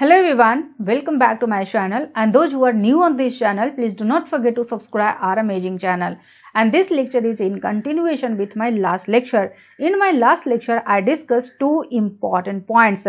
Hello everyone, welcome back to my channel, and those who are new on this channel, please do not forget to subscribe our amazing channel. And this lecture is in continuation with my last lecture. In my last lecture, I discussed two important points.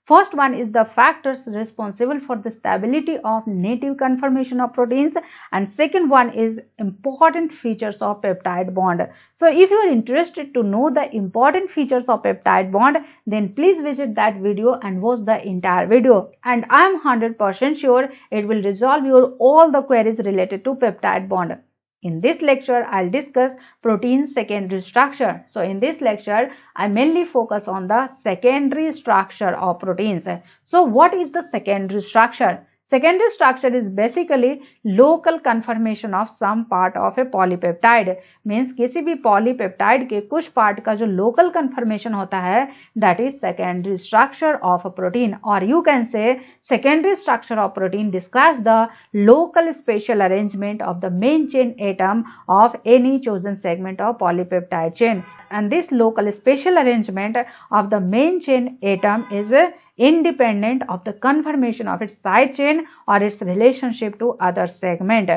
First one is the factors responsible for the stability of native conformation of proteins, and second one is important features of peptide bond. So if you are interested to know the important features of peptide bond, then please visit that video and watch the entire video, and I am 100% sure it will resolve your all the queries related to peptide bond. In this lecture, I'll discuss protein secondary structure. So in this lecture, I mainly focus on the secondary structure of proteins. So what is the secondary structure? Secondary structure is basically local conformation of some part of a polypeptide. Means किसी भी polypeptide के कुछ part का जो local conformation होता है, that is secondary structure of a protein. Or you can say secondary structure of protein describes the local spatial arrangement of the main chain atom of any chosen segment of polypeptide chain. And this local spatial arrangement of the main chain atom is independent of the conformation of its side chain or its relationship to other segment.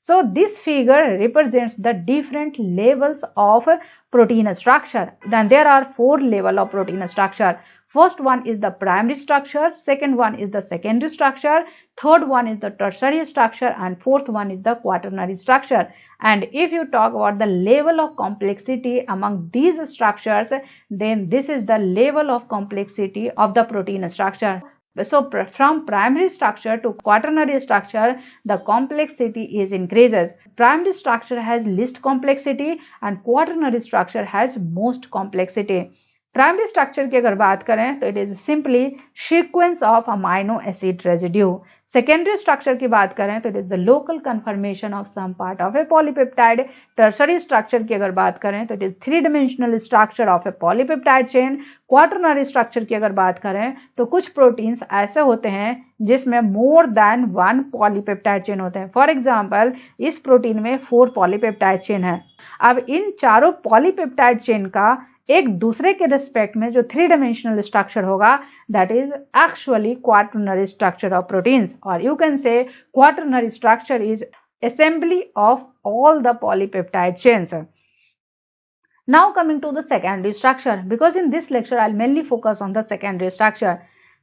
So this figure represents the different levels of protein structure. Then there are four levels of protein structure. First one is the primary structure, second one is the secondary structure, third one is the tertiary structure, and fourth one is the quaternary structure. And if you talk about the level of complexity among these structures, then this is the level of complexity of the protein structure. So from primary structure to quaternary structure, the complexity is increases. Primary structure has least complexity and quaternary structure has most complexity. Primary structure की अगर बात करें तो it is simply sequence of amino acid residue. Secondary structure की बात करें तो it is the local conformation of some part of a polypeptide. Tertiary structure की अगर बात करें तो it is three dimensional structure of a polypeptide chain. Quaternary structure की अगर बात करें तो कुछ प्रोटीन्स ऐसे होते हैं जिसमें more than one polypeptide chain होते हैं. फॉर एग्जाम्पल इस प्रोटीन में 4 पॉलीपेप्टाइड चेन है. अब इन चारों पॉलीपेप्टाइड चेन का एक दूसरे के रिस्पेक्ट में जो थ्री डायमेंशनल स्ट्रक्चर होगा, that is actually quaternary structure of proteins. और you can say quaternary structure is assembly of all the polypeptide chains. Now coming to the secondary structure, because in this lecture I'll mainly focus on the secondary structure.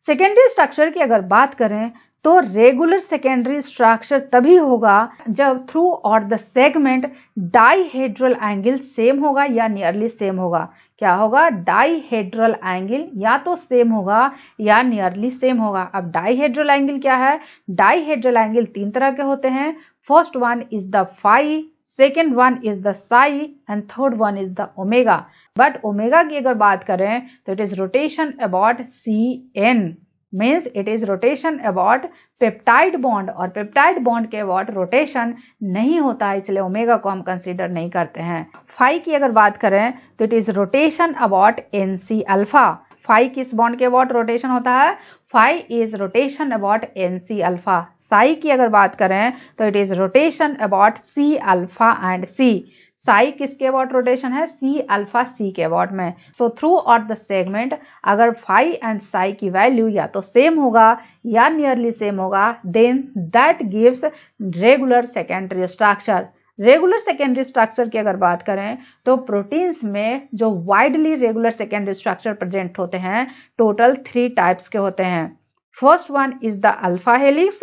Secondary structure की अगर बात करें तो regular secondary structure तभी होगा जब through और the segment dihedral angle same होगा या नियरली सेम होगा. क्या होगा? डाईहेड्रल एंगल या तो सेम होगा या नियरली सेम होगा. अब डाईहेड्रल एंगल क्या है? डाईहेड्रल एंगल तीन तरह के होते हैं. First one is the phi, second one is the psi and third one is the omega. But omega की अगर बात करें तो it is rotation about CN. Means it is rotation about peptide bond, और पेप्टाइड बॉन्ड के about rotation नहीं होता है, इसलिए ओमेगा को हम कंसीडर नहीं करते हैं. फाई की अगर बात करें तो it is rotation about NC alpha. Phi किस बॉन्ड के अबाउट रोटेशन होता है? Phi is rotation about NC alpha. Psi की अगर बात करें तो it is rotation about C alpha and C. Psi किसके अबाउट रोटेशन है? C अल्फा C के अबाउट में. So throughout the segment अगर फाई एंड साई की वैल्यू या तो सेम होगा या नियरली सेम होगा, then that gives regular secondary structure. Regular secondary structure की अगर बात करें तो प्रोटीन्स में जो widely regular secondary structure present होते हैं, टोटल 3 टाइप्स के होते हैं. First one is the alpha helix,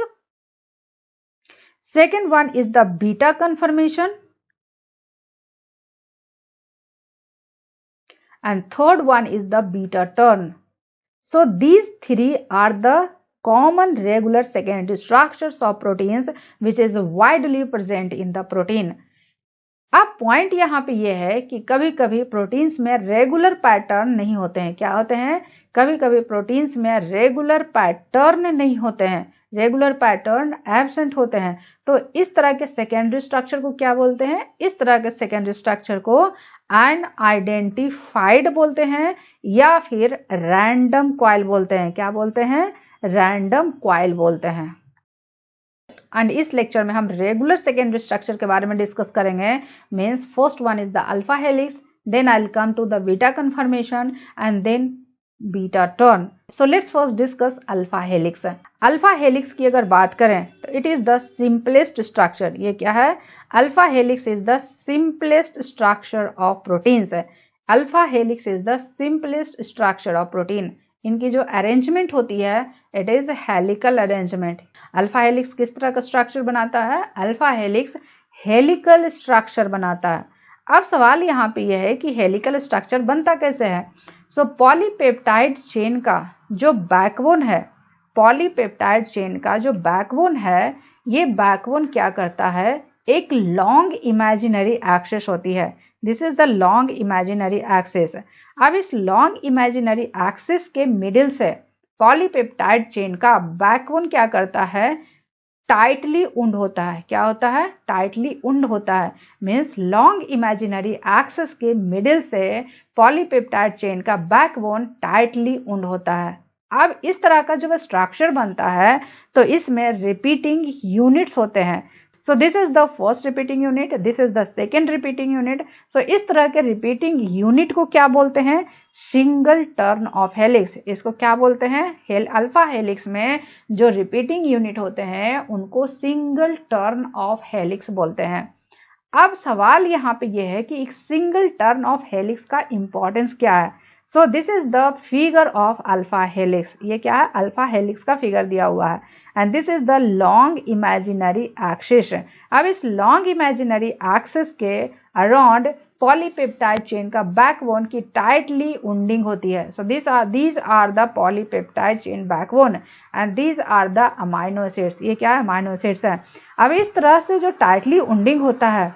second one is the beta conformation, and third one is the beta turn. So these 3 are the common regular secondary structures of proteins which is widely present in the protein. अब point यहाँ पे ये है कि कभी कभी proteins में regular pattern नहीं होते हैं. क्या होते हैं? कभी कभी प्रोटीन्स में रेगुलर पैटर्न नहीं होते हैं, रेगुलर पैटर्न एब्सेंट होते हैं. तो इस तरह के सेकेंडरी स्ट्रक्चर को क्या बोलते हैं? इस तरह के सेकेंडरी स्ट्रक्चर को अनआइडेंटिफाइड बोलते हैं या फिर रैंडम कॉइल बोलते हैं. क्या बोलते हैं? रैंडम कॉइल बोलते हैं. एंड इस लेक्चर में हम रेगुलर सेकेंडरी स्ट्रक्चर के बारे में डिस्कस करेंगे. Means first one is the alpha helix, then I will come to the beta conformation and then beta turn. So let's first discuss alpha helix. Alpha helix की अगर बात करें तो it is the simplest structure. ये क्या है? Alpha helix is the simplest structure of proteins. Alpha helix is the simplest structure of protein. इनकी जो अरेंजमेंट होती है it is helical arrangement. Alpha helix किस तरह का स्ट्रक्चर बनाता है? अल्फा हेलिक्स हेलिकल स्ट्रक्चर बनाता है। अब सवाल यहाँ पे यह है कि हेलिकल स्ट्रक्चर बनता कैसे है? सो पॉलीपेप्टाइड चेन का जो बैकबोन है, पॉलीपेप्टाइड चेन का जो बैकबोन है, ये बैकबोन क्या करता है? एक लॉन्ग इमेजिनरी एक्सिस होती है। This is the long imaginary axis. अब इस लॉन्ग इमेजिनरी एक्सिस के मिडिल से पॉलीपेप्टाइड चेन का बैकबोन क्या करता है? टाइटली उंड होता है। क्या होता है? टाइटली उंड होता है। मीन्स लॉन्ग इमेजिनरी एक्सिस के मिडिल से पॉलीपेप्टाइड चेन का बैकबोन टाइटली उंड होता है। अब इस तरह का जब स्ट्रक्चर बनता है तो इसमें रिपीटिंग यूनिट्स होते हैं। So this is the first repeating unit, this is the second repeating unit. So इस तरह के रिपीटिंग यूनिट को क्या बोलते हैं? Single turn of helix. इसको क्या बोलते हैं? अल्फा हेलिक्स में जो रिपीटिंग यूनिट होते हैं उनको सिंगल टर्न ऑफ हेलिक्स बोलते हैं। अब सवाल यहाँ पे ये है कि एक सिंगल टर्न ऑफ हेलिक्स का इंपॉर्टेंस क्या है? So this is the figure of alpha helix. ये क्या है? अल्फा हेलिक्स का फिगर दिया हुआ है and this is the long imaginary axis. अब इस लॉन्ग इमेजिनरी एक्सिस के अराउंड पॉलीपेप्टाइड चेन का बैकबोन की टाइटली उंडिंग होती है। सो these are the polypeptide chain backbone and these are the amino acids. ये क्या है? अमाइनो एसिड्स है। अब इस तरह से जो टाइटली उंडिंग होता है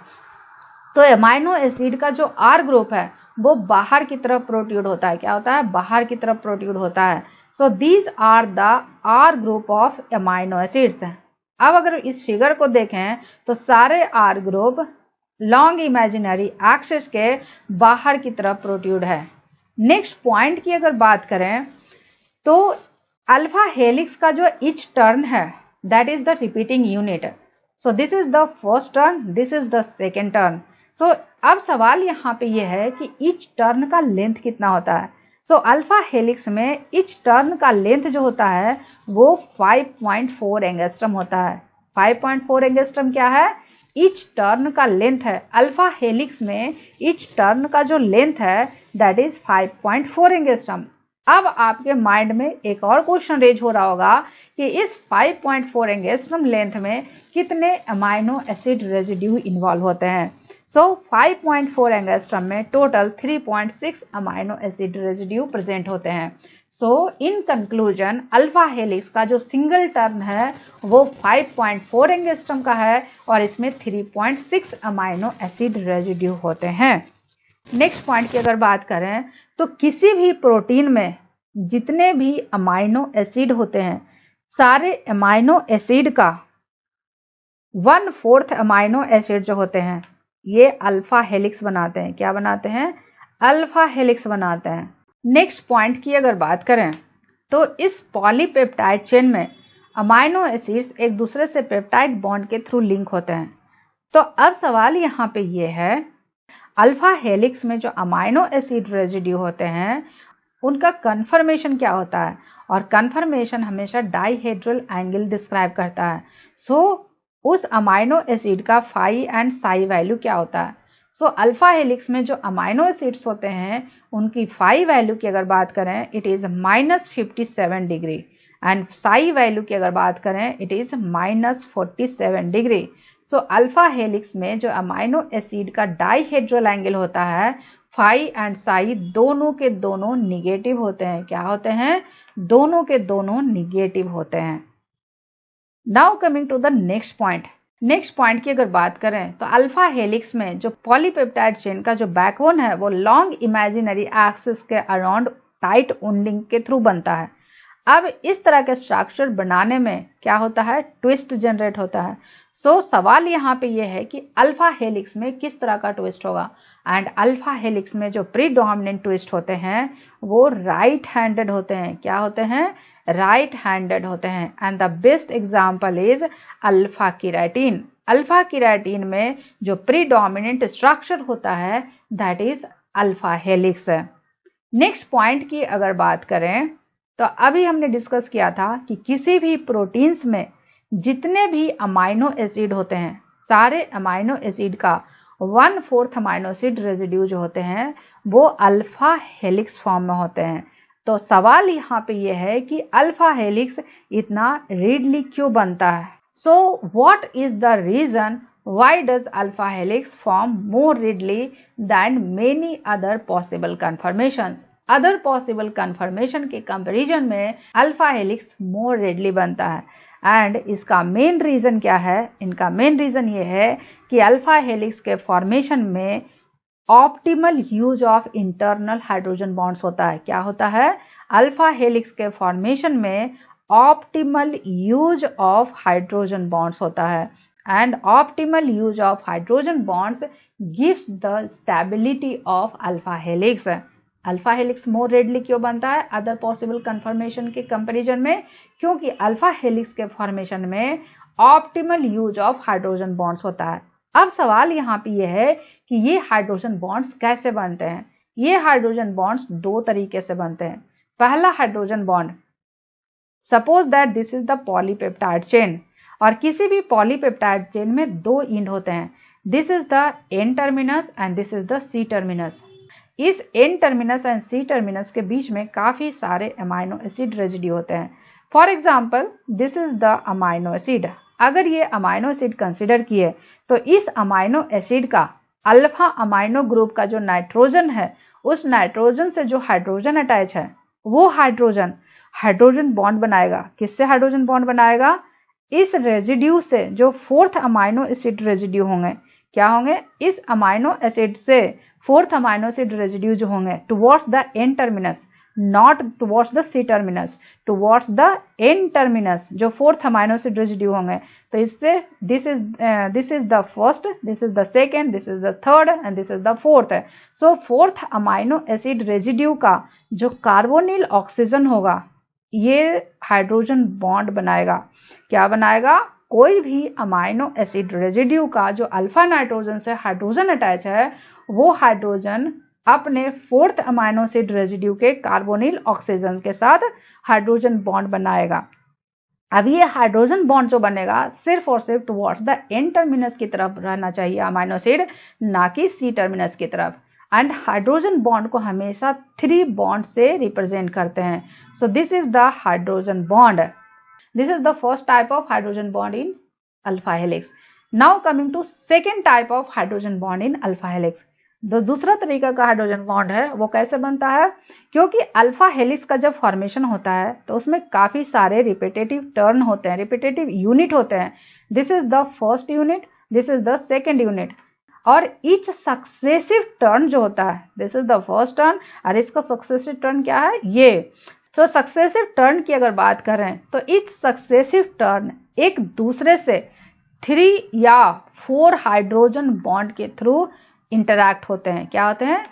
तो अमाइनो एसिड का जो आर ग्रुप है वो बाहर की तरफ प्रोट्यूड होता है। क्या होता है? बाहर की तरफ प्रोट्यूड होता है। So these are the R group of amino acids. अब अगर इस फिगर को देखें तो सारे R group long imaginary axis के बाहर की तरफ प्रोट्यूड है। नेक्स्ट पॉइंट की अगर बात करें तो अल्फा हेलिक्स का जो ईच टर्न है that is the repeating unit. So this is the first turn, this is the second turn. So अब सवाल यहाँ पे ये है कि ईच टर्न का लेंथ कितना होता है? सो अल्फा हेलिक्स में ईच टर्न का लेंथ जो होता है वो 5.4 एंगस्ट्रम होता है। 5.4 एंगस्ट्रम क्या है? ईच टर्न का लेंथ है। अल्फा हेलिक्स में ईच टर्न का जो लेंथ है दैट इज 5.4 एंगस्ट्रम। अब आपके माइंड में एक और क्वेश्चन रेज हो रहा होगा कि इस 5.4 एंगस्ट्रम लेंथ में कितने अमाइनो एसिड रेजिड्यू इन्वॉल्व होते हैं? सो 5.4 एंगस्ट्रम में total 3.6 amino acid residue present होते हैं। सो इन कंक्लूजन अल्फा हेलिक्स का जो सिंगल टर्न है वो 5.4 एंगस्ट्रम का है और इसमें 3.6 अमाइनो एसिड रेजिड्यू होते हैं। नेक्स्ट पॉइंट की अगर बात करें तो किसी भी प्रोटीन में जितने भी अमाइनो एसिड होते हैं सारे अमाइनो एसिड का 1/4 अमाइनो एसिड जो होते हैं ये अल्फा हेलिक्स बनाते हैं। क्या बनाते हैं? अल्फा हेलिक्स बनाते हैं। नेक्स्ट पॉइंट की अगर बात करें तो इस पॉलीपेप्टाइड चेन में अमाइनो एसिड्स एक दूसरे से पेप्टाइड बॉन्ड के थ्रू लिंक होते हैं। तो अब सवाल यहाँ पे ये है अल्फा हेलिक्स में जो अमाइनो एसिड रेजिड्यू होते हैं उनका कन्फर्मेशन क्या होता है? और कन्फर्मेशन हमेशा डाइहेड्रल एंगल डिस्क्राइब करता है। सो उस अमाइनो एसिड का फाई एंड साई वैल्यू क्या होता है? सो अल्फा हेलिक्स में जो अमाइनो एसिड्स होते हैं उनकी फाई वैल्यू की अगर बात करें it is -57 degree and psi value की अगर बात करें it is -47 degree. So alpha helix में जो अमाइनो एसिड का डाइहेड्रल एंगल होता है फाई एंड साई दोनों के दोनों निगेटिव होते हैं। क्या होते हैं? दोनों के दोनों निगेटिव होते हैं। Now coming to the next point. Next point की अगर बात करें तो अल्फा हेलिक्स में जो पॉलीपेप्टाइड चेन का जो बैकबोन है वो लॉन्ग इमेजिनरी एक्सिस के अराउंड टाइट उंडिंग के थ्रू बनता है। अब इस तरह के स्ट्रक्चर बनाने में क्या होता है? ट्विस्ट जनरेट होता है। सो सवाल यहाँ पे ये है कि अल्फा हेलिक्स में किस तरह का ट्विस्ट होगा? एंड अल्फा हेलिक्स में जो प्रीडोमिनेंट ट्विस्ट होते हैं वो राइट हैंडेड होते हैं। क्या होते हैं? राइट हैंडेड होते हैं। And the best example is alpha keratin. Alpha keratin में जो प्रीडोमिनेंट स्ट्रक्चर होता है that is alpha helix. Next point की अगर बात करें तो अभी हमने डिस्कस किया था कि किसी भी प्रोटीन्स में जितने भी अमाइनो एसिड होते हैं, सारे अमाइनो एसिड का 1/4 अमाइनो एसिड रेजिड्यू जो होते हैं वो अल्फा हेलिक्स फॉर्म में होते हैं। तो सवाल यहाँ पे ये है कि अल्फा हेलिक्स इतना रीडली क्यों बनता है? So what is the reason why does alpha helix form more readily than many other possible conformations? Other possible conformation के कंपैरिजन में अल्फा हेलिक्स more readily बनता है एंड इसका मेन रीजन क्या है? इनका मेन रीजन ये है कि अल्फा हेलिक्स के फॉर्मेशन में optimal use of internal hydrogen bonds होता है। क्या होता है? अल्फा हेलिक्स के फॉर्मेशन में optimal use of hydrogen bonds होता है and optimal use of hydrogen bonds gives the stability of alpha helix. Alpha helix more readily क्यों बनता है अदर पॉसिबल कन्फर्मेशन के कंपैरिजन में? क्योंकि अल्फा हेलिक्स के फॉर्मेशन में optimal use of hydrogen bonds होता है। अब सवाल यहाँ पे यह है कि ये हाइड्रोजन बॉन्ड्स कैसे बनते हैं? ये हाइड्रोजन बॉन्ड्स दो तरीके से बनते हैं। पहला hydrogen bond, suppose that this is the polypeptide chain, और किसी भी पॉलीपेप्टाइड चेन में दो एंड होते हैं। This is the N terminus and this is the C terminus. इस N terminus and C terminus के बीच में काफी सारे अमाइनो एसिड रेजिड्यू होते हैं। For example this is the amino acid. अगर ये अमाइनो एसिड कंसिडर किए तो इस अमाइनो एसिड का अल्फा अमाइनो ग्रुप का जो नाइट्रोजन है, उस नाइट्रोजन से जो हाइड्रोजन अटैच है वो हाइड्रोजन बॉन्ड बनाएगा। किससे हाइड्रोजन बॉन्ड बनाएगा? इस रेजिड्यू से जो फोर्थ अमाइनो एसिड रेजिड्यू होंगे, क्या होंगे? इस अमाइनो एसिड से फोर्थ अमाइनो एसिड रेजिड्यू जो होंगे towards the N terminus, not towards the C terminus, towards the N terminus जो फोर्थ अमाइनो एसिड रेजिड्यू होंगे। तो इससे this is the first, this is the second, this is the third and this is the fourth. So fourth amino acid residue का जो carbonyl oxygen होगा ये hydrogen bond बनाएगा। क्या बनाएगा? कोई भी अमाइनो एसिड रेजिड्यू का जो अल्फा नाइट्रोजन से हाइड्रोजन अटैच है वो हाइड्रोजन अपने फोर्थ अमाइनो एसिड रेजिड्यू के कार्बोनिल ऑक्सीजन के साथ हाइड्रोजन बॉन्ड बनाएगा। अब ये हाइड्रोजन बॉन्ड जो बनेगा सिर्फ और सिर्फ टुवर्ड्स द एन टर्मिनस की तरफ रहना चाहिए अमाइनो एसिड, ना कि सी टर्मिनस की तरफ। एंड हाइड्रोजन बॉन्ड को हमेशा 3 बॉन्ड से रिप्रेजेंट करते हैं। So this is the hydrogen bond. This is the first type of hydrogen bond in alpha helix. Now coming to second type of hydrogen bond in alpha helix. जो दूसरा तरीका का hydrogen bond है वो कैसे बनता है? क्योंकि अल्फा हेलिक्स का जब फॉर्मेशन होता है तो उसमें काफी सारे रिपीटेटिव टर्न होते हैं, रिपीटेटिव यूनिट होते हैं। This is the first unit, this is the second unit, और ईच सक्सेसिव टर्न जो होता है, this is the first turn और इसका सक्सेसिव टर्न क्या है? ये। सो सक्सेसिव टर्न की अगर बात करें तो ईच सक्सेसिव टर्न एक दूसरे से 3 या 4 हाइड्रोजन बॉन्ड के थ्रू इंटरैक्ट होते हैं। क्या होते हैं?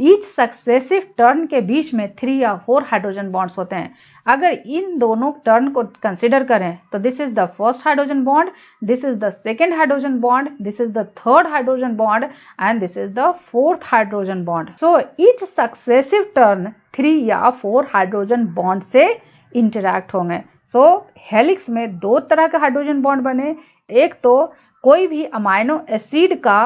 ईच सक्सेसिव टर्न के बीच में 3 या 4 हाइड्रोजन बॉन्ड्स होते हैं। अगर इन दोनों टर्न को कंसिडर करें तो this is the first hydrogen bond, this is the second hydrogen bond, this is the third hydrogen bond and this is the fourth hydrogen bond. So each successive turn 3 या 4 hydrogen bond से interact होंगे। सो helix में 2 तरह के hydrogen bond बने। एक तो कोई भी अमाइनो एसिड का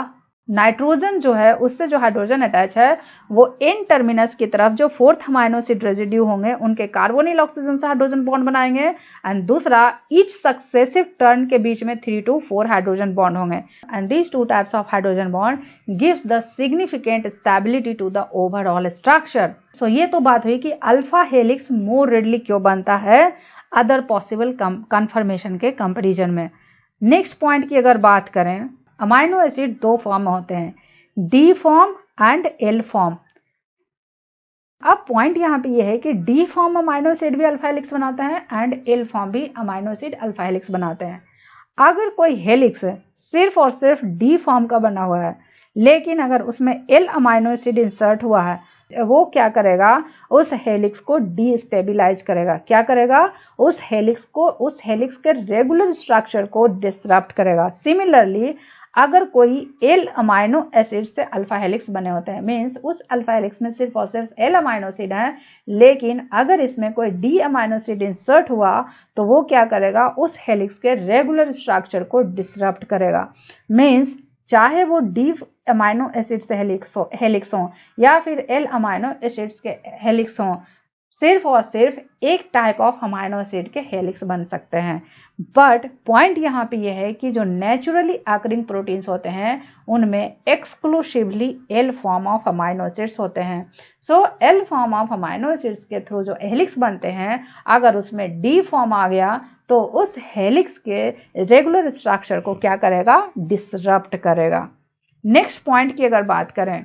नाइट्रोजन जो है उससे जो हाइड्रोजन अटैच है वो एन टर्मिनस की तरफ जो फोर्थ अमाइनो एसिड रेजिड्यू होंगे उनके कार्बोनिल ऑक्सीजन से हाइड्रोजन बॉन्ड बनाएंगे। एंड दूसरा ईच सक्सेसिव टर्न के बीच में 3 to 4 हाइड्रोजन बॉन्ड होंगे। And these 2 types of hydrogen bond gives the significant stability to the overall structure. So ये तो बात हुई कि अल्फा हेलिक्स मोर रेडली क्यों बनता है अदर पॉसिबल कन्फर्मेशन के कंपैरिजन में। नेक्स्ट पॉइंट की अगर बात करें, अमाइनो एसिड 2 फॉर्म में होते हैं, D form and L form. अब पॉइंट यहाँ पे ये है कि डी फॉर्म अमाइनो एसिड भी अल्फा हेलिक्स बनाता है एंड एल फॉर्म भी अमाइनो एसिड अल्फा हेलिक्स बनाते हैं। अगर कोई हेलिक्स सिर्फ और सिर्फ डी फॉर्म का बना हुआ है लेकिन अगर उसमें एल अमाइनो एसिड इंसर्ट हुआ है वो क्या करेगा, उस हेलिक्स को डीस्टेबिलाइज करेगा। क्या करेगा, उस हेलिक्स के रेगुलर स्ट्रक्चर को डिसरप्ट करेगा। सिमिलरली अगर कोई एल अमाइनो एसिड से अल्फा हेलिक्स बने होते हैं, मीन्स उस अल्फा हेलिक्स में सिर्फ और सिर्फ एल अमाइनो एसिड है, लेकिन अगर इसमें कोई डी अमाइनो एसिड इंसर्ट हुआ तो वो क्या करेगा, उस हेलिक्स के रेगुलर स्ट्रक्चर को डिसरप्ट करेगा। मीन्स चाहे वो डी अमाइनो एसिड से हेलिक्स हो या फिर एल अमाइनो एसिड्स के हेलिक्स हो, सिर्फ और सिर्फ एक टाइप ऑफ अमाइनो एसिड के हेलिक्स बन सकते हैं। बट पॉइंट यहाँ पे यह है कि जो नेचुरली अकरिंग प्रोटीन्स होते हैं उनमें exclusively L form of amino acids होते हैं। So L form of amino acids के थ्रू जो हेलिक्स बनते हैं, अगर उसमें डी फॉर्म आ गया तो उस हेलिक्स के रेगुलर स्ट्रक्चर को क्या करेगा, डिसरप्ट करेगा। नेक्स्ट पॉइंट की अगर बात करें,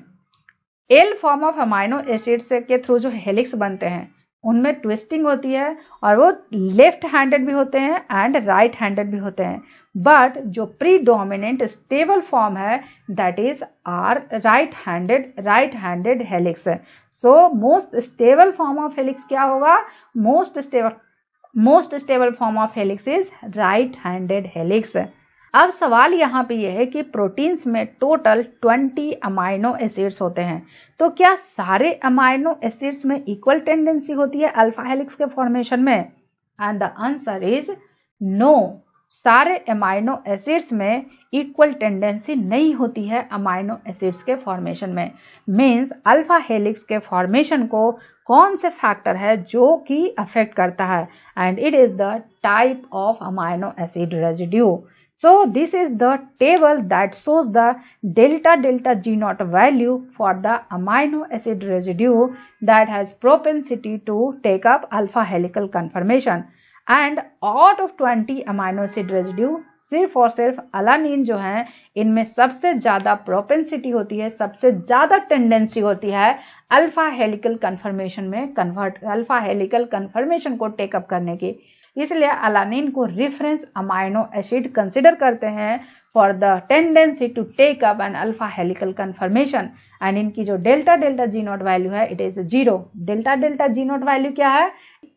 L form of amino acids के थ्रू जो हेलिक्स बनते हैं उनमें ट्विस्टिंग होती है और वो लेफ्ट हैंडेड भी होते हैं एंड राइट हैंडेड भी होते हैं। बट जो प्रीडोमिनेंट स्टेबल फॉर्म है that is R right handed helix. So most stable form of helix क्या होगा, most stable form of helix is right handed helix. अब सवाल यहाँ पे यह है कि प्रोटीन्स में टोटल 20 अमाइनो एसिड्स होते हैं, तो क्या सारे अमाइनो एसिड्स में इक्वल टेंडेंसी होती है अल्फा हेलिक्स के फॉर्मेशन में? And the answer is no, सारे अमाइनो एसिड्स में इक्वल टेंडेंसी नहीं होती है अमाइनो एसिड्स के फॉर्मेशन में। मीन्स अल्फा हेलिक्स के फॉर्मेशन को कौन से फैक्टर है जो कि अफेक्ट करता है, and it is the type of amino acid residue. So this is the table that shows the delta G naught value for the amino acid residue that has propensity to take up alpha helical conformation, and out of 20 amino acid residue सिर्फ और सिर्फ alanine जो है इनमें सबसे ज्यादा propensity होती है, सबसे ज्यादा टेंडेंसी होती है अल्फा हेलिकल कन्फर्मेशन को टेकअप करने की। इसलिए अलानिन को रेफरेंस अमाइनो एसिड कंसिडर करते हैं for the tendency to take up an alpha helical conformation. And इनकी जो डेल्टा जी नॉट वैल्यू है it is 0। Delta G naught value क्या है,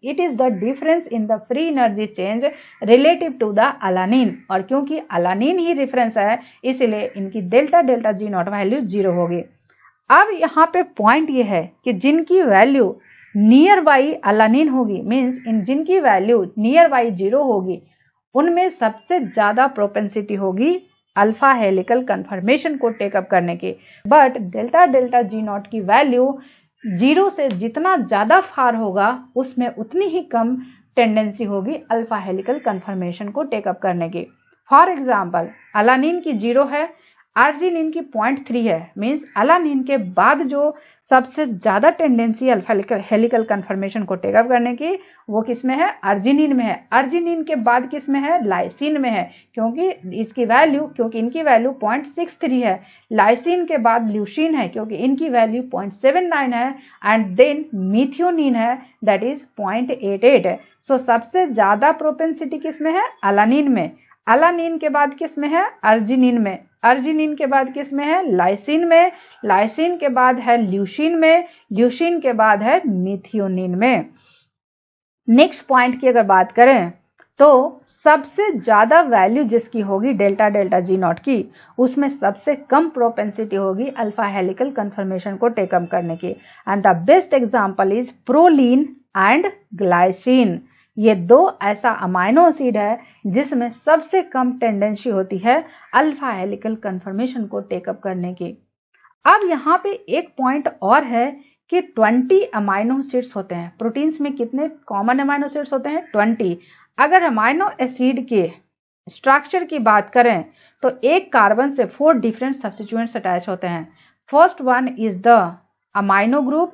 it is the difference in the free energy change relative to the alanine, और क्योंकि alanine ही reference है इसलिए इनकी डेल्टा जी नॉट वैल्यू 0 होगी। अब यहाँ पे पॉइंट ये है कि जिनकी वैल्यू नियर बाई अलानिन होगी, मीन्स जिनकी वैल्यू नियर बाई 0 होगी, उनमें सबसे ज्यादा प्रोपेंसिटी होगी अल्फा हेलिकल कन्फर्मेशन को टेकअप करने की। बट डेल्टा जी नॉट की वैल्यू 0 से जितना ज्यादा फार होगा उसमें उतनी ही कम टेंडेंसी होगी अल्फा हेलिकल कन्फर्मेशन को टेकअप करने की। फॉर एग्जाम्पल अलानिन की 0 है, अर्जिनिन की 0.3 है, मीन्स अलानिन के बाद जो सबसे ज्यादा टेंडेंसी अल्फा हेलिकल कन्फर्मेशन को टेकअप करने की वो किसमें है, अर्जिनिन में है। अर्जिनिन के बाद किसमें है, लाइसिन में है, क्योंकि इनकी वैल्यू 0.63 है। लाइसिन के बाद ल्यूसिन है क्योंकि इनकी वैल्यू 0.79 है, एंड देन मिथियोनिन है दैट इज 0.88 है। सो सबसे ज्यादा प्रोपेंसिटी किसमें है, अलानिन में। अलानिन के बाद किसमें है, अर्जिनिन में। अर्जिनिन के बाद किसमें है, लाइसिन में। लाइसिन के बाद है ल्यूसिन में। ल्यूसिन के बाद है मिथियोनिन में। नेक्स्ट पॉइंट की अगर बात करें तो सबसे ज्यादा वैल्यू जिसकी होगी डेल्टा जी नॉट की, उसमें सबसे कम प्रोपेंसिटी होगी अल्फा हेलिकल कन्फर्मेशन को टेकअप करने की। And the best example is proline and glycine. ये दो ऐसा अमाइनो एसिड है जिसमें सबसे कम टेंडेंसी होती है अल्फा हेलिकल कन्फर्मेशन को टेकअप करने की। अब यहाँ पे एक पॉइंट और है कि 20 अमाइनो एसिड्स होते हैं। प्रोटीन्स में कितने कॉमन अमाइनो एसिड्स होते हैं, 20। अगर अमाइनो एसिड के स्ट्रक्चर की बात करें तो एक कार्बन से 4 डिफरेंट सब्स्टिट्यूएंट्स अटैच होते हैं। First one is the amino group,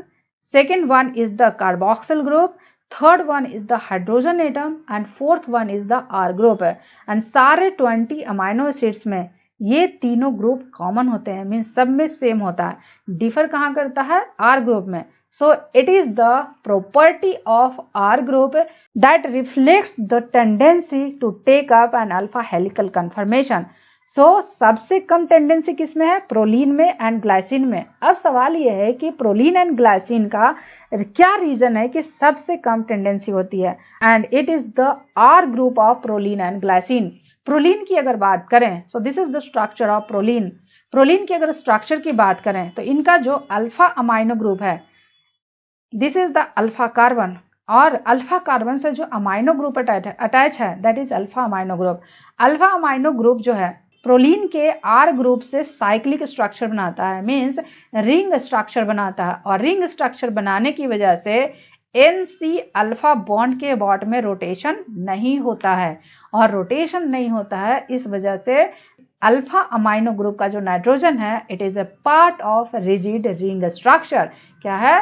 second one is the carboxyl group, third one is the hydrogen atom, and fourth one is the R group है। एंड सारे 20 अमाइनो एसिड्स में ये तीनों group common होते हैं, means सब में same होता है। डिफर कहाँ करता है, आर ग्रुप में। So it is the property of R group that reflects the tendency to take up an alpha helical conformation. So सबसे कम टेंडेंसी किसमें है? प्रोलीन में एंड ग्लाइसिन में। अब सवाल यह है कि प्रोलीन एंड ग्लाइसिन का क्या रीजन है कि सबसे कम टेंडेंसी होती है? And it is the R group of proline and glycine. Proline की अगर बात करें, so this is the structure of proline. Proline की अगर स्ट्रक्चर की बात करें तो इनका जो अल्फा अमाइनो ग्रुप है, this is the alpha carbon, और अल्फा कार्बन से जो अमाइनो ग्रुप अटैच है that is alpha amino group. Alpha amino group जो है प्रोलीन के आर ग्रुप से साइक्लिक स्ट्रक्चर बनाता है, मीन्स रिंग स्ट्रक्चर बनाता है, और रिंग स्ट्रक्चर बनाने की वजह से NC अल्फा बॉन्ड के अबॉट में रोटेशन नहीं होता है, और रोटेशन नहीं होता है इस वजह से अल्फा अमाइनो ग्रुप का जो नाइट्रोजन है it is a part of rigid ring structure. क्या है?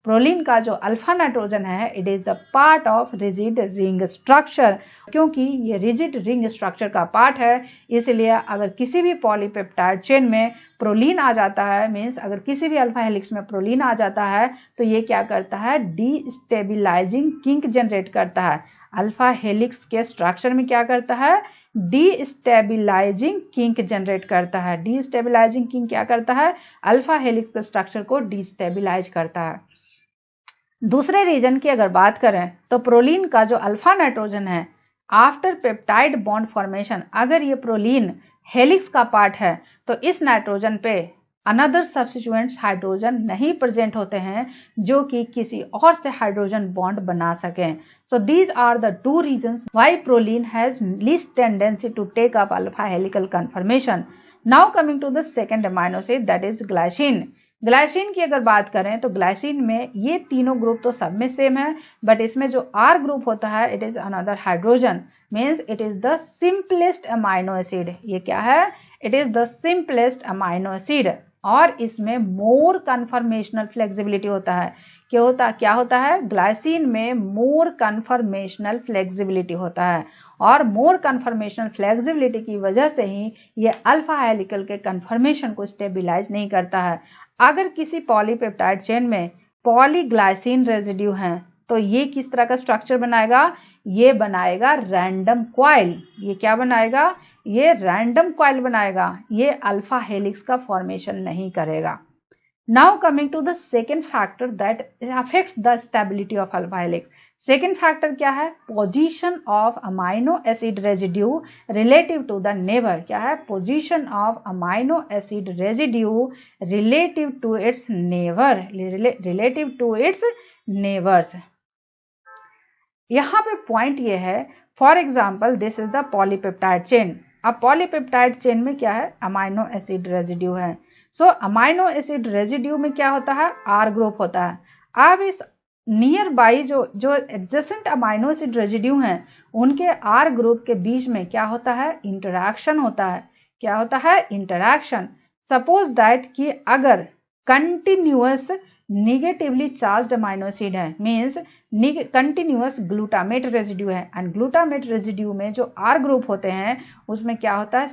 प्रोलीन का जो अल्फा नाइट्रोजन है it is the part of rigid ring structure. क्योंकि ये रिजिड रिंग स्ट्रक्चर का पार्ट है, इसलिए अगर किसी भी पॉलीपेप्टाइड चेन में प्रोलीन आ जाता है, मीन्स अगर किसी भी अल्फा हेलिक्स में प्रोलीन आ जाता है तो ये क्या करता है? डीस्टेबिलाइजिंग किंक जनरेट करता है। अल्फा हेलिक्स के स्ट्रक्चर में क्या करता है? डीस्टेबिलाइजिंग किंक जनरेट करता है। डीस्टेबिलाइजिंग किंक क्या करता है? अल्फा हेलिक्स के स्ट्रक्चर को डीस्टेबिलाइज करता है। दूसरे रीजन की अगर बात करें तो प्रोलीन का जो अल्फा नाइट्रोजन है आफ्टर पेप्टाइड बॉन्ड फॉर्मेशन, अगर ये प्रोलीन हेलिक्स का पार्ट है तो इस नाइट्रोजन पे अनदर सब्स्टिट्यूएंट्स हाइड्रोजन नहीं प्रेजेंट होते हैं जो कि किसी और से हाइड्रोजन बॉन्ड बना सकें। So these are the two reasons why proline has least tendency to take up alpha helical conformation. Now coming to the second amino acid that is glycine. Glycine की अगर बात करें तो ग्लाइसिन में ये तीनों ग्रुप तो सब में सेम है, बट इसमें जो आर ग्रुप होता है it is another hydrogen, means it is the simplest amino acid. ये क्या है? It is the simplest amino acid, और इसमें मोर कन्फर्मेशनल फ्लेक्सिबिलिटी होता है। क्या होता है? ग्लाइसिन में मोर कन्फर्मेशनल फ्लेक्सिबिलिटी होता है, और मोर कन्फर्मेशनल फ्लेक्सिबिलिटी की वजह से ही ये अल्फा हेलिकल के कन्फर्मेशन को स्टेबिलाइज नहीं करता है। अगर किसी पॉलीपेप्टाइड चेन में पॉलीग्लाइसिन रेजिड्यू हैं तो ये किस तरह का स्ट्रक्चर बनाएगा? ये बनाएगा रैंडम क्वाइल। ये क्या बनाएगा? ये रैंडम क्वाइल बनाएगा, ये अल्फा हेलिक्स का फॉर्मेशन नहीं करेगा। Now coming to the second factor that affects the stability of alpha helix. Second factor क्या है? Position of amino acid residue relative to the neighbour. क्या है? Position of amino acid residue relative to its neighbour, relative to its neighbours. यहां पे point ये है, for example this is the polypeptide chain. अब polypeptide chain में क्या है? अमाइनो एसिड रेजिड्यू है। सो अमाइनो एसिड रेजिड्यू में क्या होता है? आर ग्रुप होता है। अब इस नियर बाई जो एडजेसेंट अमाइनो एसिड रेजिड्यू हैं उनके आर ग्रुप के बीच में क्या होता है? इंटरैक्शन होता है। क्या होता है? इंटरैक्शन। सपोज दैट कि अगर continuous negatively charged amino acid है, मीन्स कंटिन्यूअस ग्लूटामेट रेजिड्यू है, एंड ग्लूटामेट रेजिड्यू में जो आर ग्रुप होते हैं उसमें क्या होता है?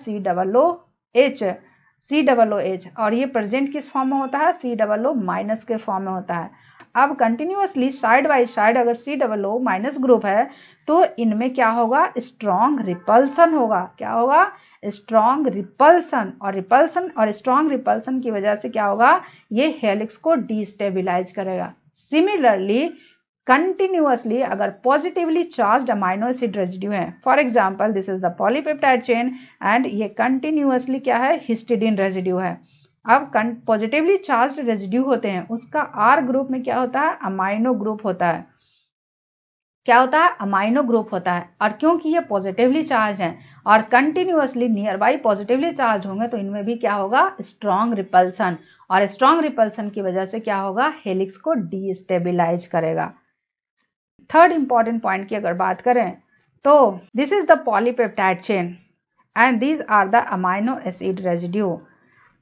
COOH, और ये प्रेजेंट किस फॉर्म में होता है? COO माइनस के फॉर्म में होता है। अब कंटिन्यूअसली साइड बाय साइड अगर COO माइनस ग्रुप है तो इनमें क्या होगा? स्ट्रॉन्ग रिपल्सन होगा। क्या होगा? स्ट्रॉन्ग रिपल्सन, और स्ट्रॉन्ग रिपल्सन की वजह से क्या होगा? ये हेलिक्स को डिस्टेबिलाइज करेगा। सिमिलरली कंटिन्यूअसली अगर positively charged amino acid residue है, for example this is the polypeptide chain and ये कंटिन्यूअसली क्या है? हिस्टिडीन रेजिड्यू है। अब पॉजिटिवली चार्ज्ड रेजिड्यू होते हैं उसका आर ग्रुप में क्या होता है? अमाइनो ग्रुप होता है। क्या होता है? अमाइनो ग्रुप होता है, और क्योंकि ये पॉजिटिवली चार्ज हैं और continuously near by positively charge होंगे तो इनमें भी क्या होगा? स्ट्रॉन्ग रिपल्सन, और स्ट्रॉन्ग रिपल्सन की वजह से क्या होगा? हेलिक्स को डिस्टेबिलाइज करेगा। थर्ड इंपॉर्टेंट पॉइंट की अगर बात करें तो this is the polypeptide chain and these are the amino acid residue.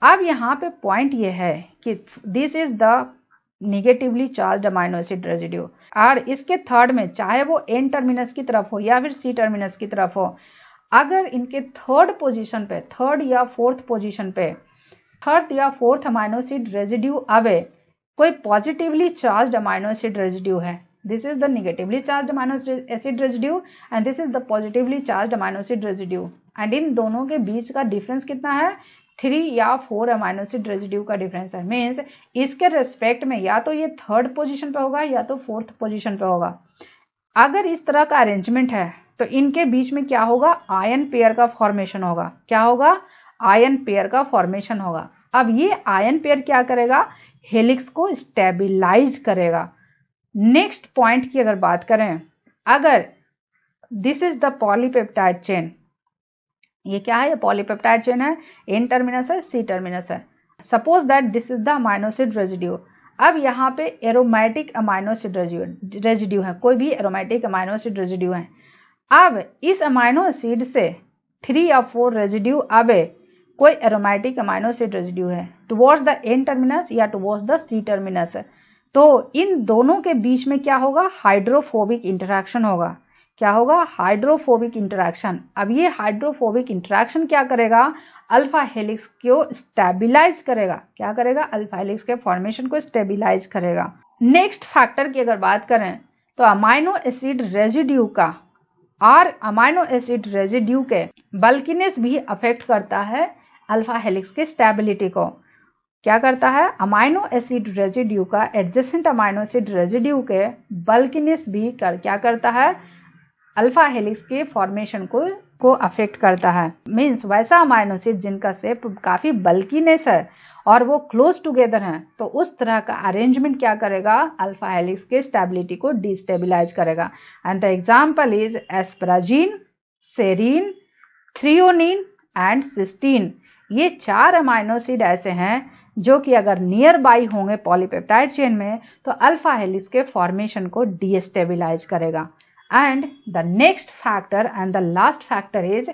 अब यहाँ पे पॉइंट ये है कि this is the negatively charged amino acid residue, और इसके थर्ड में चाहे वो एन टर्मिनस की तरफ हो या फिर सी टर्मिनस की तरफ हो, अगर इनके थर्ड पोजीशन पे, थर्ड या फोर्थ अमाइनो एसिड रेजिड्यू आवे, कोई positively charged amino acid residue है, this is the negatively charged amino acid residue and this is the positively charged amino acid residue, and in दोनों के बीच का difference कितना है, 3 या 4 अमाइनो एसिड रेजिड्यू का डिफरेंस है। मीन्स इसके रेस्पेक्ट में या तो ये 3rd पोजीशन पे होगा या तो 4th पोजीशन पे होगा। अगर इस तरह का अरेंजमेंट है तो इनके बीच में क्या होगा, आयन पेयर का फॉर्मेशन होगा। क्या होगा, आयन पेयर का फॉर्मेशन होगा। अब ये आयन पेयर क्या करेगा, हेलिक्स को स्टेबिलाइज करेगा। नेक्स्ट पॉइंट की अगर बात करें, अगर this is the polypeptide chain, ये क्या है, ये पॉलीपेप्टाइड चेन है, N टर्मिनस है, C टर्मिनस है। Suppose that this is the amino acid residue. अब यहाँ पे एरोमेटिक अमाइनो एसिड रेजिड्यू है, कोई भी एरोमेटिक अमाइनो एसिड रेजिड्यू है। अब इस अमाइनो एसिड से 3 या 4 रेजिड्यू, अब कोई एरोमेटिक अमाइनो एसिड रेजिड्यू है टुवर्ड्स द N टर्मिनस या टुवर्ड्स द C टर्मिनस, तो इन दोनों के बीच में क्या होगा, हाइड्रोफोबिक इंटरैक्शन होगा। क्या होगा, हाइड्रोफोबिक इंटरैक्शन। अब ये हाइड्रोफोबिक इंटरैक्शन क्या करेगा, अल्फा हेलिक्स को स्टेबिलाइज करेगा। क्या करेगा, अल्फा हेलिक्स के फॉर्मेशन को स्टेबिलाइज करेगा। नेक्स्ट फैक्टर की अगर बात करें तो अमाइनो एसिड रेजिड्यू का और अमाइनो एसिड रेजिड्यू के बल्कीनेस भी अफेक्ट करता है अल्फा हेलिक्स के स्टेबिलिटी को। क्या करता है, अमाइनो एसिड रेजिड्यू का एडजेसेंट अमाइनो एसिड रेजिड्यू के बल्कीनेस भी क्या करता है, अल्फा हेलिक्स के फॉर्मेशन को अफेक्ट करता है। मीन्स वैसा अमाइनो एसिड जिनका शेप काफी बल्कीनेस है और वो क्लोज टुगेदर हैं, तो उस तरह का अरेंजमेंट क्या करेगा, अल्फा हेलिक्स के स्टेबिलिटी को डिस्टेबिलाइज करेगा। And the example is asparagine, serine, threonine and cysteine. ये 4 अमाइनो एसिड ऐसे हैं जो कि अगर नियर बाई होंगे पॉलीपेप्टाइड चेन में तो अल्फा हेलिक्स के फॉर्मेशन को डिस्टेबिलाइज करेगा। And the next factor and the last factor is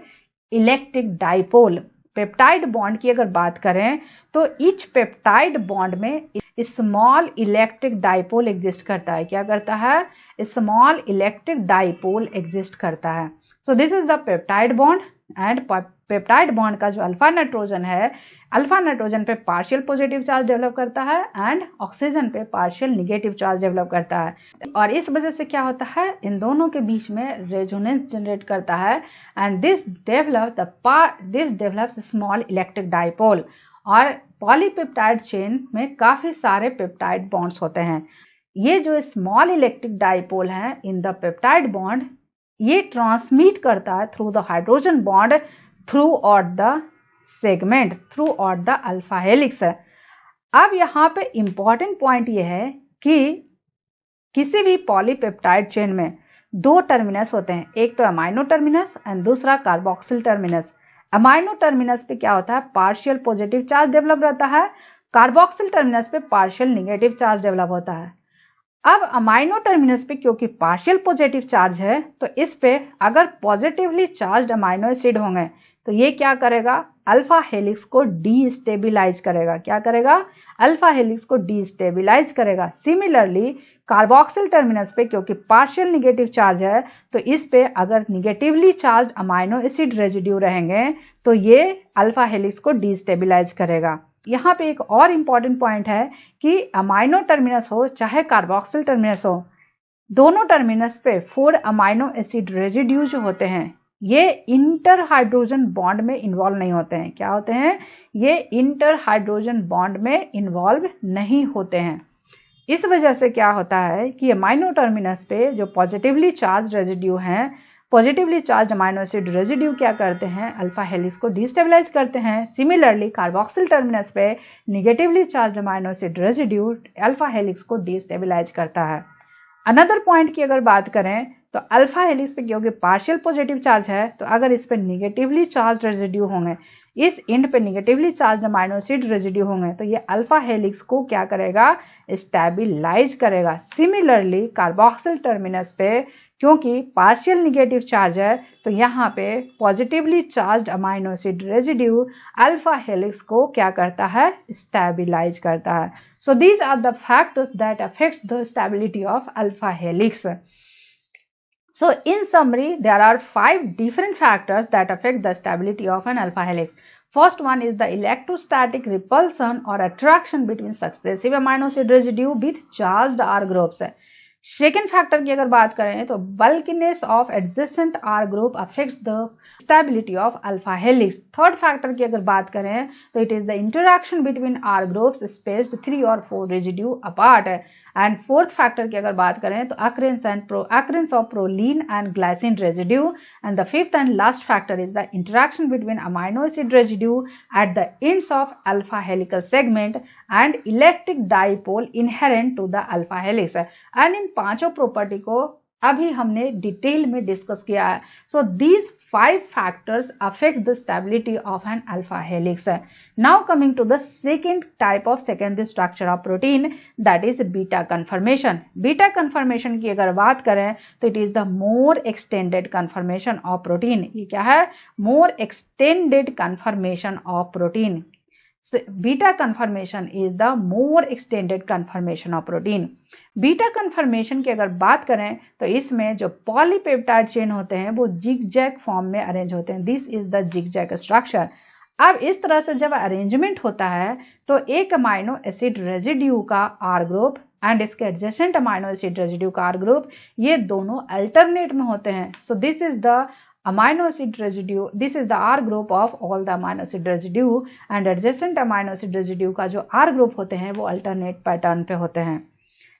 electric dipole. Peptide bond की अगर बात करें तो इच पेप्टाइड बॉन्ड में स्मॉल इलेक्ट्रिक डाइपोल एग्जिस्ट करता है। क्या करता है, स्मॉल इलेक्ट्रिक डाइपोल एग्जिस्ट करता है। So this is the peptide bond and peptide bond का जो अल्फा नाइट्रोजन है, अल्फा नाइट्रोजन पे पार्शियल पॉजिटिव चार्ज डेवलप करता है एंड ऑक्सीजन पे पार्शियल निगेटिव चार्ज डेवलप करता है। और इस वजह से क्या होता है, इन दोनों के बीच में रेजोनेंस जनरेट करता है and this develops small electric dipole. और पॉलीपेप्टाइड चेन में काफी सारे पेप्टाइड बॉन्ड्स होते हैं। ये जो स्मॉल इलेक्ट्रिक डाइपोल है इन द पेप्टाइड बॉन्ड, ये ट्रांसमिट करता है through the hydrogen bond through out the segment, through out the alpha helix. अब यहाँ पे इंपॉर्टेंट पॉइंट ये है कि किसी भी पॉलीपेप्टाइड चेन में 2 टर्मिनस होते हैं, एक तो अमाइनो टर्मिनस एंड दूसरा कार्बोक्सिल टर्मिनस। अमाइनो टर्मिनस पे क्या होता है, पार्शियल पॉजिटिव चार्ज डेवलप रहता है, कार्बोक्सिल टर्मिनस पे पार्शियल निगेटिव चार्ज डेवलप होता है। अब अमाइनो टर्मिनस पे क्योंकि पार्शियल पॉजिटिव चार्ज है तो इस पे अगर पॉजिटिवली चार्ज्ड अमाइनो एसिड होंगे तो ये क्या करेगा, अल्फा हेलिक्स को डीस्टेबिलाइज करेगा। क्या करेगा, अल्फा हेलिक्स को डीस्टेबिलाइज करेगा। सिमिलरली कार्बोक्सिल टर्मिनस पे क्योंकि पार्शियल निगेटिव चार्ज है तो इस पे अगर negatively charge amino acid residue रहेंगे तो ये अल्फा हेलिक्स को डीस्टेबिलाइज करेगा। यहाँ पे एक और इंपॉर्टेंट पॉइंट है कि अमाइनो टर्मिनस हो चाहे कार्बोक्सिल टर्मिनस हो, दोनों टर्मिनस पे 4 अमाइनो एसिड रेजिड्यू जो होते हैं ये इंटर हाइड्रोजन बॉन्ड में इन्वॉल्व नहीं होते हैं। क्या होते हैं, ये इंटर हाइड्रोजन बॉन्ड में इन्वॉल्व नहीं होते हैं। इस वजह से क्या होता है कि अमाइनो टर्मिनस पे जो पॉजिटिवली चार्ज रेजिड्यू हैं, positively charge amino acid residue क्या करते हैं, अल्फा हेलिक्स को डिस्टेबिलाइज करते हैं। सिमिलरली कार्बोक्सिल टर्मिनस पे negatively charge amino acid residue alpha helix को डिस्टेबिलाइज करता है। अनदर पॉइंट की अगर बात करें तो अल्फा हेलिक्स पे क्योंकि पार्शियल पॉजिटिव चार्ज है तो अगर इस पे निगेटिवली चार्ज रेजिड्यू होंगे, इस एंड पे negatively charge amino acid residue होंगे तो ये अल्फा हेलिक्स को क्या करेगा, स्टेबिलाइज करेगा। सिमिलरली कार्बोक्सिल टर्मिनस पे क्योंकि पार्शियल निगेटिव चार्ज है तो यहाँ पे positively charge amino acid residue alpha helix को क्या करता है, स्टेबिलाइज करता है। So these are the factors that affects the stability of alpha helix. So in summary, there are 5 different factors that affect the stability of an alpha helix. First one is the electrostatic repulsion or attraction between successive amino acid residue with charged R groups. Second factor की अगर बात करें तो bulkiness of adjacent R group affects the stability of alpha helix. Third factor की अगर बात करें तो it is the interaction between R groups spaced 3 और 4 residue apart. And fourth factor की अगर बात करें तो occurrence of proline and glycine residue. And the fifth and last factor is the interaction between amino acid residue at the ends of alpha helical segment and electric dipole inherent to the alpha helix. And इन पांचों property को अभी हमने detail में discuss किया है। So these 5 factors affect the stability of an alpha helix. Now coming to the second type of secondary structure of protein, that is beta conformation. Beta conformation की अगर बात करें तो it is the more extended conformation of protein. ये क्या है? More extended conformation of protein. So, beta conformation is the more extended conformation of protein. Beta conformation की अगर बात करें तो इसमें जो पॉलीपेप्टाइड चेन होते हैं वो जिगजैग फॉर्म में अरेंज होते हैं। This is the zigzag structure. अब इस तरह से जब अरेंजमेंट होता है तो एक अमाइनो एसिड रेजिड्यू का आर ग्रुप एंड इसके एडजेसेंट अमाइनो एसिड रेजिड्यू का आर ग्रुप, ये दोनों अल्टरनेट में होते हैं। So this is the amino acid residue, this is the R group of all the amino acid residue and adjacent amino acid residue का जो R group होते हैं वो alternate पैटर्न पे होते हैं।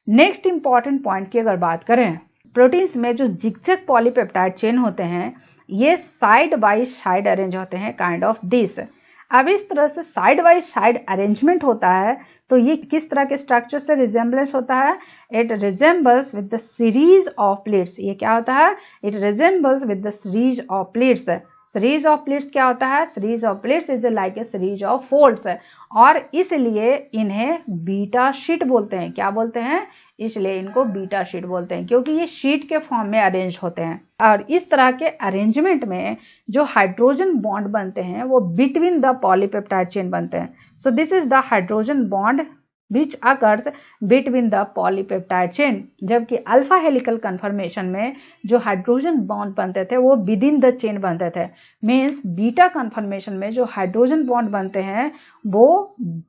नेक्स्ट इंपॉर्टेंट पॉइंट की अगर बात करें, प्रोटीन्स में जो जिगजैग पॉलीपेप्टाइड चेन होते हैं ये साइड बाय साइड अरेंज होते हैं काइंड ऑफ दिस। अब इस तरह से साइड बाय साइड अरेंजमेंट होता है तो ये किस तरह के स्ट्रक्चर से रिजेम्बलेंस होता है? It resembles with the series of plates. ये क्या होता है? It resembles with the series of plates. Series of plates क्या होता है? Series of plates is like a series of folds, और इसलिए इन्हें बीटा शीट बोलते हैं। क्या बोलते हैं? इसलिए इनको बीटा शीट बोलते हैं क्योंकि ये शीट के फॉर्म में अरेंज होते हैं। और इस तरह के अरेंजमेंट में जो हाइड्रोजन बॉन्ड बनते हैं वो बिटवीन द पॉलीपेप्टाइड चेन बनते हैं। So this is the hydrogen bond which occurs between the polypeptide chain, जबकि अल्फा हेलिकल कन्फर्मेशन में जो हाइड्रोजन बॉन्ड बनते थे वो विदिन द चेन बनते थे। मीन्स बीटा कन्फर्मेशन में जो हाइड्रोजन बॉन्ड बनते हैं वो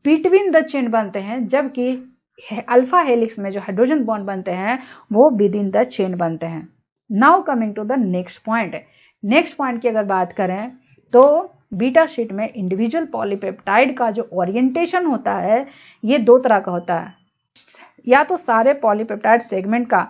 बिटवीन द चेन बनते हैं, जबकि अल्फा हेलिक्स में जो हाइड्रोजन बॉन्ड बनते हैं वो विदिन द चेन बनते हैं। Now coming to the next point. Next point की अगर बात करें तो बीटा शीट में इंडिविजुअल पॉलीपेप्टाइड का जो ओरिएंटेशन होता है ये दो तरह का होता है। या तो सारे पॉलीपेप्टाइड सेगमेंट का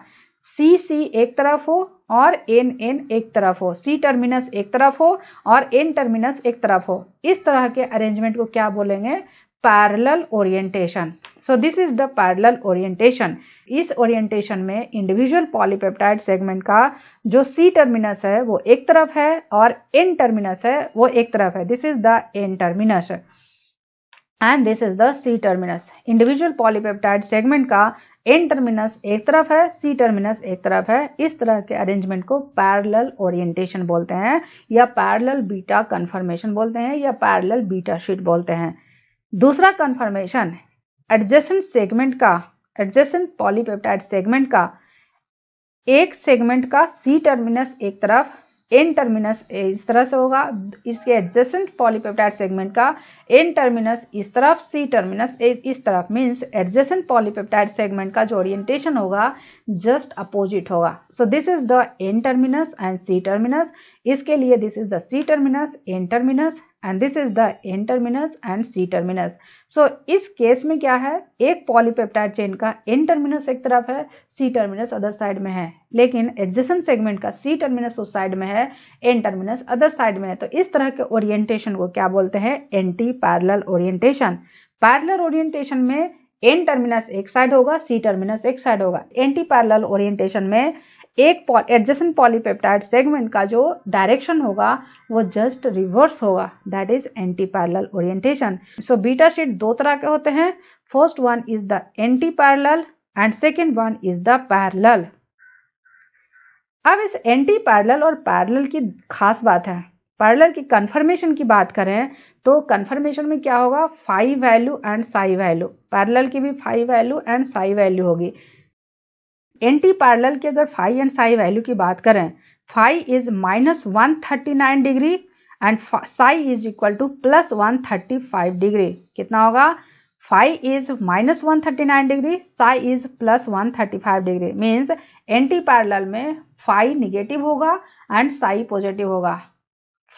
सी एक तरफ हो और एन एक तरफ हो, सी टर्मिनस एक तरफ हो और एन टर्मिनस एक तरफ हो। इस तरह के अरेंजमेंट को क्या बोलेंगे? Parallel orientation. So this is the parallel orientation. इस ओरिएंटेशन में इंडिविजुअल पॉलीपेप्टाइड सेगमेंट का जो सी टर्मिनस है वो एक तरफ है और एन टर्मिनस है वो एक तरफ है। This is the N terminus and this is the C terminus. Individual polypeptide segment का एन टर्मिनस एक तरफ है, सी टर्मिनस एक तरफ है। इस तरह के अरेंजमेंट को पैरेलल ओरिएंटेशन बोलते हैं या पैरेलल बीटा कन्फर्मेशन बोलते हैं या पैरेलल बीटा शीट बोलते हैं। दूसरा कन्फर्मेशन एडजेसेंट सेगमेंट का, एडजेसेंट पॉलीपेप्टाइड सेगमेंट का एक सेगमेंट का सी टर्मिनस एक तरफ, एन टर्मिनस इस तरह से होगा। इसके एडजेसेंट पॉलीपेप्टाइड सेगमेंट का एन टर्मिनस इस तरफ, सी टर्मिनस इस तरफ। मींस एडजेसेंट पॉलीपेप्टाइड सेगमेंट का जो ओरिएंटेशन होगा जस्ट अपोजिट होगा। So this is the N terminus and C terminus. इसके लिए this is the C terminus, N terminus and this is the N terminus and C terminus. So इस case में क्या है? एक पॉलीपेप्टाइड चेन का N terminus एक तरफ है, सी टर्मिनस अदर साइड में है, लेकिन एडजेसेंट सेगमेंट का सी टर्मिनस उस साइड में है, एन टर्मिनस अदर साइड में है। तो इस तरह के ओरिएंटेशन को क्या बोलते हैं? Anti parallel orientation. Parallel orientation में एन टर्मिनस एक साइड होगा, सी टर्मिनस एक साइड होगा। एंटी पैरेलल ओरिएंटेशन में एक एडजेसेंट पॉलीपेप्टाइड सेगमेंट का जो डायरेक्शन होगा वो जस्ट रिवर्स होगा। That is anti parallel orientation. So beta sheet दो तरह के होते हैं। First one is the anti parallel and second one is the parallel. अब इस एंटी पैरेलल और पैरेलल की खास बात है। पैरेलल की कन्फर्मेशन की बात करें तो कन्फर्मेशन में क्या होगा? Phi value and psi value. Parallel की भी phi value and psi value होगी। एंटी पैरेलल की अगर फाई एंड साई वैल्यू की बात करें, phi is -139 degree and psi is equal to +135 degree. कितना होगा? phi is minus 139 degree, psi is plus 135 degree. Means anti parallel में phi negative होगा एंड psi पॉजिटिव होगा.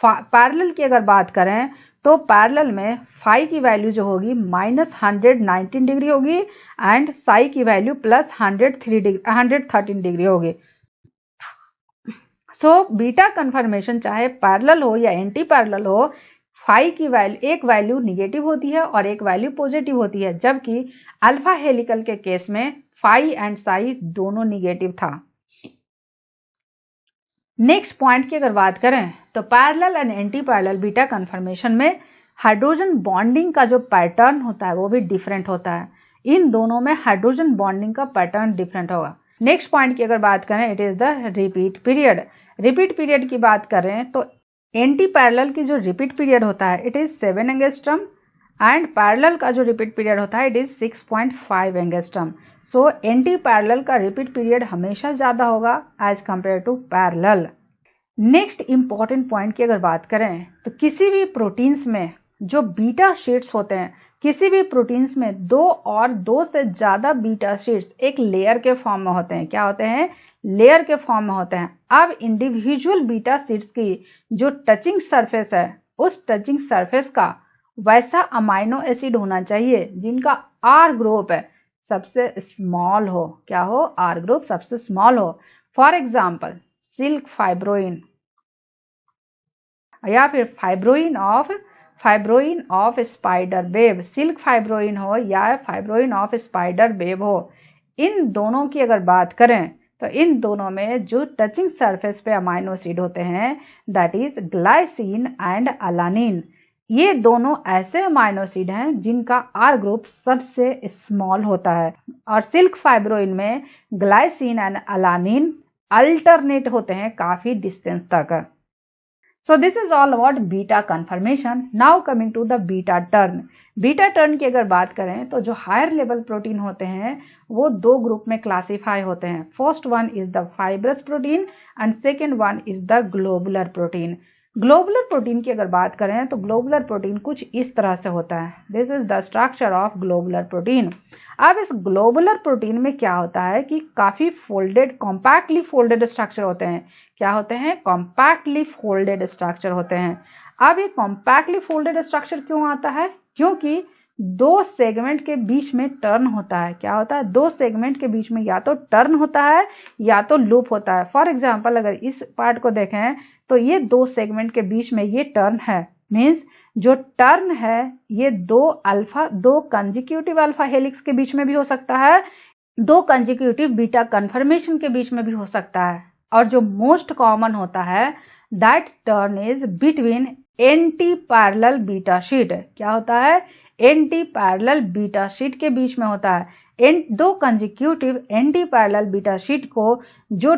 पैरेलल की अगर बात करें तो पैरेलल में phi की वैल्यू जो होगी माइनस 119 डिग्री होगी एंड psi की वैल्यू प्लस 113 डिग्री होगी. सो बीटा कन्फर्मेशन चाहे पैरेलल हो या एंटी पैरेलल हो, phi की वैल्यू एक वैल्यू निगेटिव होती है और एक वैल्यू पॉजिटिव होती है, जबकि अल्फा हेलिकल के केस में phi एंड psi दोनों निगेटिव था. नेक्स्ट पॉइंट की अगर बात करें तो parallel and anti parallel beta conformation में हाइड्रोजन बॉन्डिंग का जो पैटर्न होता है वो भी डिफरेंट होता है. इन दोनों में हाइड्रोजन बॉन्डिंग का पैटर्न डिफरेंट होगा. नेक्स्ट पॉइंट की अगर बात करें, it is the repeat period. Repeat period की बात करें तो एंटी पैरेलल की जो रिपीट पीरियड होता है it is 7 angstrom and parallel का जो रिपीट पीरियड होता है it is 6.5 angstrom. So anti parallel का रिपीट पीरियड हमेशा ज्यादा होगा as compare to parallel. Next important point की अगर बात करें तो किसी भी प्रोटीन्स में जो बीटा शीट्स होते हैं, किसी भी प्रोटीन्स में दो और दो से ज्यादा बीटा शीट्स एक लेयर के फॉर्म में होते हैं. क्या होते हैं? लेयर के फॉर्म में होते हैं. अब इंडिविजुअल बीटा शीट्स की जो टचिंग सरफेस है उस टचिंग सरफेस का वैसा अमाइनो एसिड होना चाहिए जिनका आर ग्रुप है सबसे स्मॉल हो. क्या हो? आर ग्रुप सबसे स्मॉल हो. फॉर एग्जाम्पल सिल्क फाइब्रोइन या फिर fibroin of spider web. Silk fibroin हो या फाइब्रोइन ऑफ स्पाइडर वेब हो, इन दोनों की अगर बात करें तो इन दोनों में जो टचिंग सरफेस पे अमाइनो एसिड होते हैं that is glycine and alanine. ये दोनों ऐसे अमाइनो एसिड हैं जिनका आर ग्रुप सबसे स्मॉल होता है. और सिल्क फाइब्रोइन में ग्लाइसिन एंड अलानिन अल्टरनेट होते हैं काफी डिस्टेंस तक. So this is all about beta conformation. Now coming to the beta turn. Beta turn की अगर बात करें तो जो हायर लेवल प्रोटीन होते हैं वो दो ग्रुप में क्लासिफाई होते हैं. First one is the fibrous protein and second one is the globular protein. Globular protein की अगर बात करें तो ग्लोबुलर प्रोटीन कुछ इस तरह से होता है. This is the structure of globular protein. अब इस ग्लोबुलर प्रोटीन में क्या होता है कि काफी फोल्डेड, कॉम्पैक्टली फोल्डेड स्ट्रक्चर होते हैं. क्या होते हैं? कॉम्पैक्टली फोल्डेड स्ट्रक्चर होते हैं. अब ये कॉम्पैक्टली फोल्डेड स्ट्रक्चर क्यों आता है? क्योंकि दो सेगमेंट के बीच में टर्न होता है. क्या होता है? दो सेगमेंट के बीच में या तो टर्न होता है या तो लूप होता है. फॉर एग्जाम्पल अगर इस पार्ट को देखें तो ये दो सेगमेंट के बीच में ये टर्न है. मीन्स जो टर्न है ये दो कंजिक्यूटिव अल्फा हेलिक्स के बीच में भी हो सकता है, दो कंजिक्यूटिव बीटा कन्फर्मेशन के बीच में भी हो सकता है. और जो मोस्ट कॉमन होता है that turn is between anti parallel beta sheet. क्या होता है? एंटी पैरेलल बीटा शीट के बीच में होता है. दो consecutive anti parallel beta sheet को जो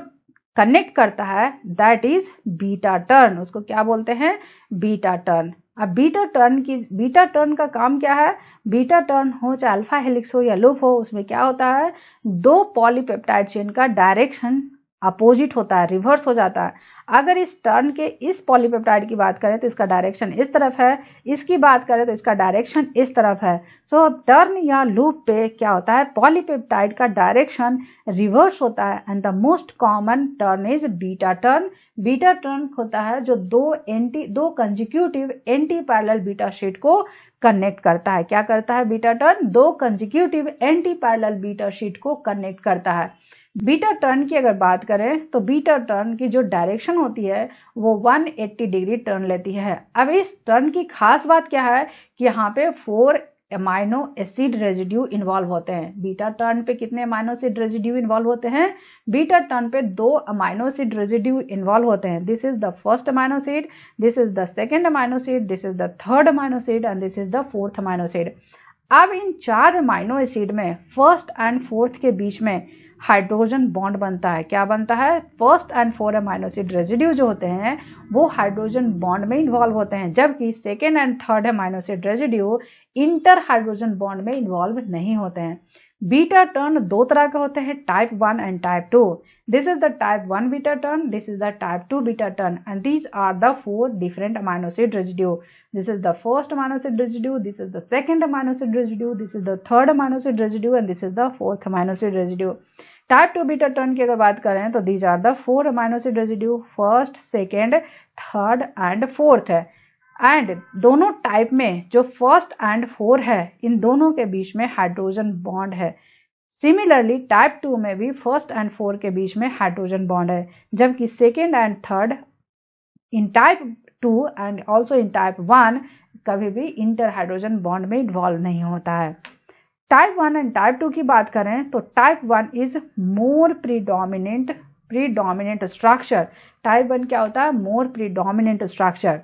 कनेक्ट करता है दैट इज बीटा टर्न. उसको क्या बोलते हैं? Beta turn. अब बीटा टर्न का काम क्या है? बीटा टर्न हो चाहे अल्फा हेलिक्स हो या लूप हो, उसमें क्या होता है? दो पॉलीपेप्टाइड चेन का डायरेक्शन अपोजिट होता है, रिवर्स हो जाता है. अगर इस टर्न के इस पॉलीपेप्टाइड की बात करें तो इसका डायरेक्शन इस तरफ है, इसकी बात करें तो इसका डायरेक्शन इस तरफ है. सो टर्न या लूप पे क्या होता है? पॉलीपेप्टाइड का डायरेक्शन रिवर्स होता है and the most common turn is beta turn. Beta turn होता है जो दो consecutive anti parallel beta sheet को कनेक्ट करता है. क्या करता है बीटा टर्न? दो consecutive anti parallel beta sheet को कनेक्ट करता है. बीटा टर्न की अगर बात करें तो बीटा टर्न की जो डायरेक्शन होती है वो 180 डिग्री टर्न लेती है. अब इस टर्न की खास बात क्या है कि यहाँ पे 4 अमाइनो एसिड रेजिड्यू इन्वॉल्व होते हैं. बीटा टर्न पे कितने अमाइनो एसिड रेजिड्यू इन्वॉल्व होते हैं? बीटा टर्न पे 2 अमाइनो एसिड रेजिड्यू इन्वॉल्व होते हैं. This is the first amino acid, this is the second amino acid, this is the third amino acid and this is the fourth amino acid. अब इन 4 amino acid में first and fourth के बीच में hydrogen bond बनता है. क्या बनता है? First and 4 amino acid residue जो होते हैं वो हाइड्रोजन बॉन्ड में इन्वॉल्व होते हैं, जबकि second and third amino acid residue inter hydrogen bond में इन्वॉल्व नहीं होते हैं. बीटा टर्न दो तरह के होते हैं, type 1 and type 2. This is the type 1 beta turn, this is the type 2 beta turn, and these are the 4 different amino acid residue. This is the first amino acid residue, this is the second amino acid residue, this is the third amino acid residue, and this is the fourth amino acid residue. Type 2 beta turn की अगर बात करें तो these are the 4 amino acid residue, first, second, third and fourth है. And दोनों type में जो first and 4 है, इन दोनों के बीच में हाइड्रोजन बॉन्ड है. सिमिलरली टाइप 2 में भी फर्स्ट एंड 4 के बीच में हाइड्रोजन बॉन्ड है, जबकि second and third in type 2 and also in type 1 कभी भी इंटर हाइड्रोजन बॉन्ड में इन्वॉल्व नहीं होता है. टाइप 1 एंड टाइप 2 की बात करें तो type 1 is more predominant structure. Type 1 क्या होता है? मोर प्रीडोमिनेंट स्ट्रक्चर.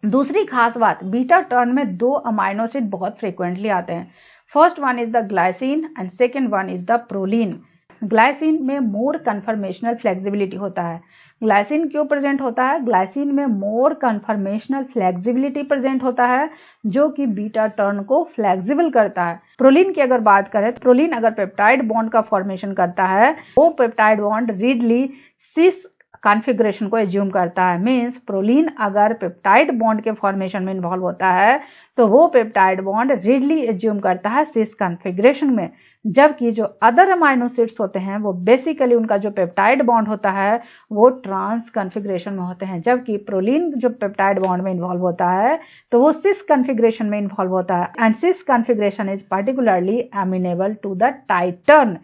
दूसरी खास बात, बीटा टर्न में दो अमाइनो एसिड बहुत फ्रीक्वेंटली आते हैं. First one is the glycine and second one is the proline. Glycine में मोर कन्फर्मेशनल फ्लेक्सिबिलिटी होता है. ग्लाइसिन क्यों प्रेजेंट होता है? ग्लाइसिन में मोर कन्फर्मेशनल फ्लेक्सिबिलिटी प्रेजेंट होता है, जो कि बीटा टर्न को फ्लेक्सिबल करता है. प्रोलीन की अगर बात करें, प्रोलीन अगर पेप्टाइड बॉन्ड का फॉर्मेशन करता है, वो पेप्टाइड बॉन्ड रिडली सिस कॉन्फ़िगरेशन को एज्यूम करता है. मींस प्रोलीन अगर पेप्टाइड बॉन्ड के फॉर्मेशन में इन्वॉल्व होता है तो वो पेप्टाइड बॉन्ड रिडली एज्यूम करता है सिस कॉन्फ़िगरेशन में, जबकि जो अदर अमाइनो एसिड्स होते हैं वो बेसिकली उनका जो पेप्टाइड बॉन्ड होता है वो ट्रांस कॉन्फ़िगरेशन में होते हैं, जबकि प्रोलीन जो पेप्टाइड बॉन्ड में इन्वॉल्व होता है तो वो सिस कॉन्फ़िगरेशन में इन्वॉल्व होता है. And cis configuration is particularly amenable to the tight turn.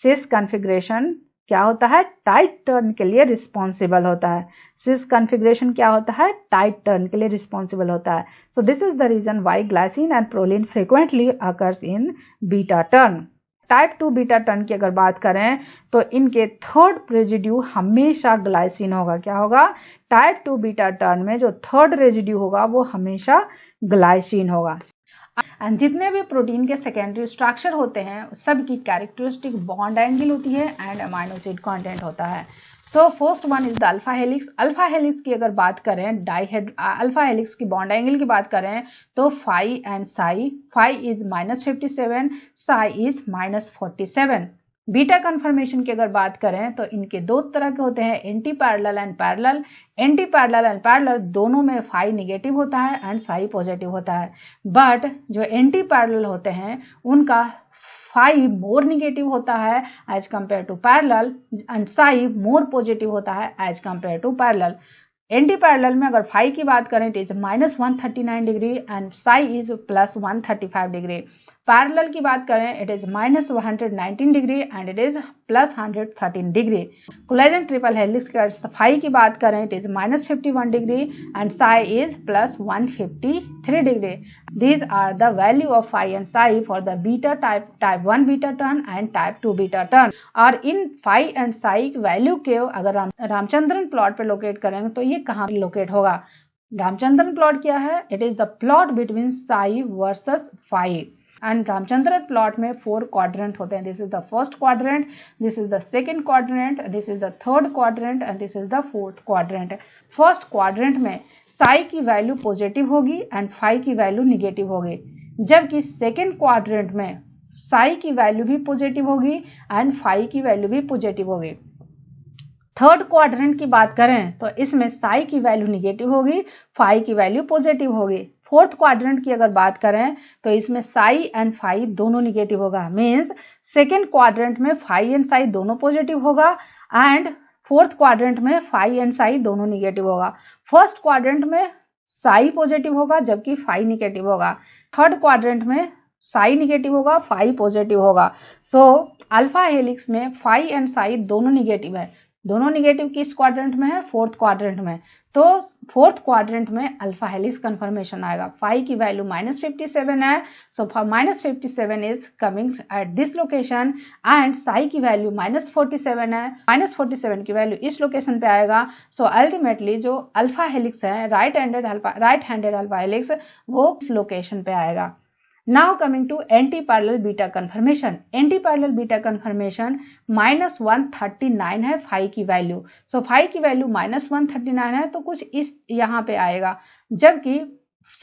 Cis configuration क्या होता है? टाइट टर्न के लिए रिस्पॉन्सिबल होता है. सिस कॉन्फ़िगरेशन क्या होता है? टाइट टर्न के लिए रिस्पॉन्सिबल होता है. So this is the reason why glycine and proline frequently occurs in beta turn. Type 2 beta turn की अगर बात करें तो इनके थर्ड रेजिड्यू हमेशा ग्लाइसिन होगा. क्या होगा? टाइप 2 बीटा टर्न में जो थर्ड रेजिड्यू होगा वो हमेशा ग्लाइसिन होगा. एंड जितने भी प्रोटीन के सेकेंडरी स्ट्रक्चर होते हैं सबकी कैरेक्टरिस्टिक बॉन्ड एंगल होती है एंड अमाइनो एसिड कंटेंट होता है. So first one is the alpha helix. Alpha helix की अगर बात करें, अल्फा हेलिक्स की बॉन्ड एंगल की बात करें तो phi and psi. Phi is -57, psi is -47. Beta conformation की अगर बात करें तो इनके दो तरह के होते हैं, anti parallel and parallel. Anti parallel and parallel दोनों में फाई निगेटिव होता है एंड साई पॉजिटिव होता है. बट जो एंटी पैरेलल होते हैं उनका फाई मोर निगेटिव होता है as compare to parallel and psi more positive होता है as compare to parallel. Anti parallel में अगर फाई की बात करें तो is -139 degree and psi is +135 degree. Parallel की बात करें it is -119 degree and it is +113 degree. Collagen triple helix का फाई की बात करें it is -51 degree and psi is +153 degree. These are the value of phi and psi for the beta type 1 beta turn and type 2 beta turn. और इन phi and psi value के अगर Ramachandran plot पे locate करेंगे तो ये कहाँ locate होगा? Ramachandran plot क्या है? It is the plot between psi versus phi. And Ramachandran plot में 4 क्वाड्रेंट होते हैं. This is the first quadrant, this is the second quadrant, this is the third quadrant and this is the fourth quadrant. First quadrant में साई की value positive होगी and phi की value negative होगी, जबकि second quadrant में साई की value भी positive होगी एंड फाई की वैल्यू भी पॉजिटिव होगी. थर्ड क्वाड्रेंट की बात करें तो इसमें साई की वैल्यू निगेटिव होगी, फाई की वैल्यू पॉजिटिव होगी. फोर्थ क्वाड्रेंट की अगर बात करें तो इसमें साई एंड फाई दोनों निगेटिव होगा. मींस सेकेंड क्वाड्रेंट में फाई एंड साई दोनों पॉजिटिव होगा एंड फोर्थ क्वाड्रेंट में फाई एंड साई दोनों निगेटिव होगा. फर्स्ट क्वाड्रेंट में साई पॉजिटिव होगा जबकि फाई निगेटिव होगा. थर्ड क्वाड्रेंट में साई निगेटिव होगा, फाई पॉजिटिव होगा. सो अल्फा हेलिक्स में फाई एंड साई दोनों निगेटिव है. दोनों निगेटिव किस क्वाड्रेंट में है? फोर्थ क्वाड्रेंट में. तो फोर्थ क्वाड्रेंट में अल्फा हेलिक्स कन्फर्मेशन आएगा. फाई की वैल्यू -57 है, सो -57 is coming at this location and psi की वैल्यू -47 है. -47 की वैल्यू इस लोकेशन पे आएगा. सो अल्टीमेटली जो अल्फा हेलिक्स है, राइट हैंडेड अल्फा हेलिक्स, वो इस लोकेशन पे आएगा. Now coming to anti-parallel beta conformation. Anti-parallel beta conformation -139 है phi की वैल्यू. So phi की वैल्यू -139 है तो कुछ इस यहाँ पे आएगा, जबकि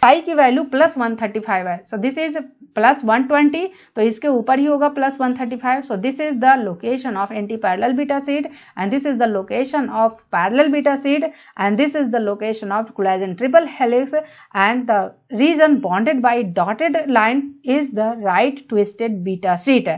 साई की वैल्यू +135 है, सो दिस इज +120, तो इसके ऊपर ही होगा +135. So this is the location of anti parallel beta sheet and this is the location of parallel beta sheet and this is the location of collagen triple helix and the region bonded by dotted line is the right twisted beta sheet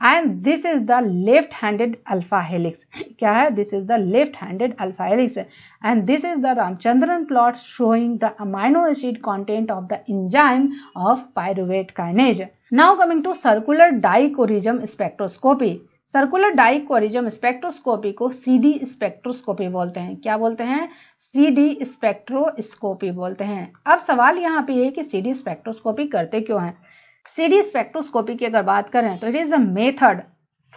and this is the left handed alpha helix. क्या है? This is the left handed alpha helix and this is the Ramachandran plot showing the amino acid content of the enzyme of pyruvate kinase. Now coming to circular dichroism spectroscopy. Circular dichroism spectroscopy को CD spectroscopy बोलते हैं. क्या बोलते हैं? CD spectroscopy बोलते हैं. अब सवाल यहाँ पे है कि सीडी स्पेक्ट्रोस्कोपी करते क्यों हैं? सीडी स्पेक्ट्रोस्कोपी की अगर बात करें तो it is a method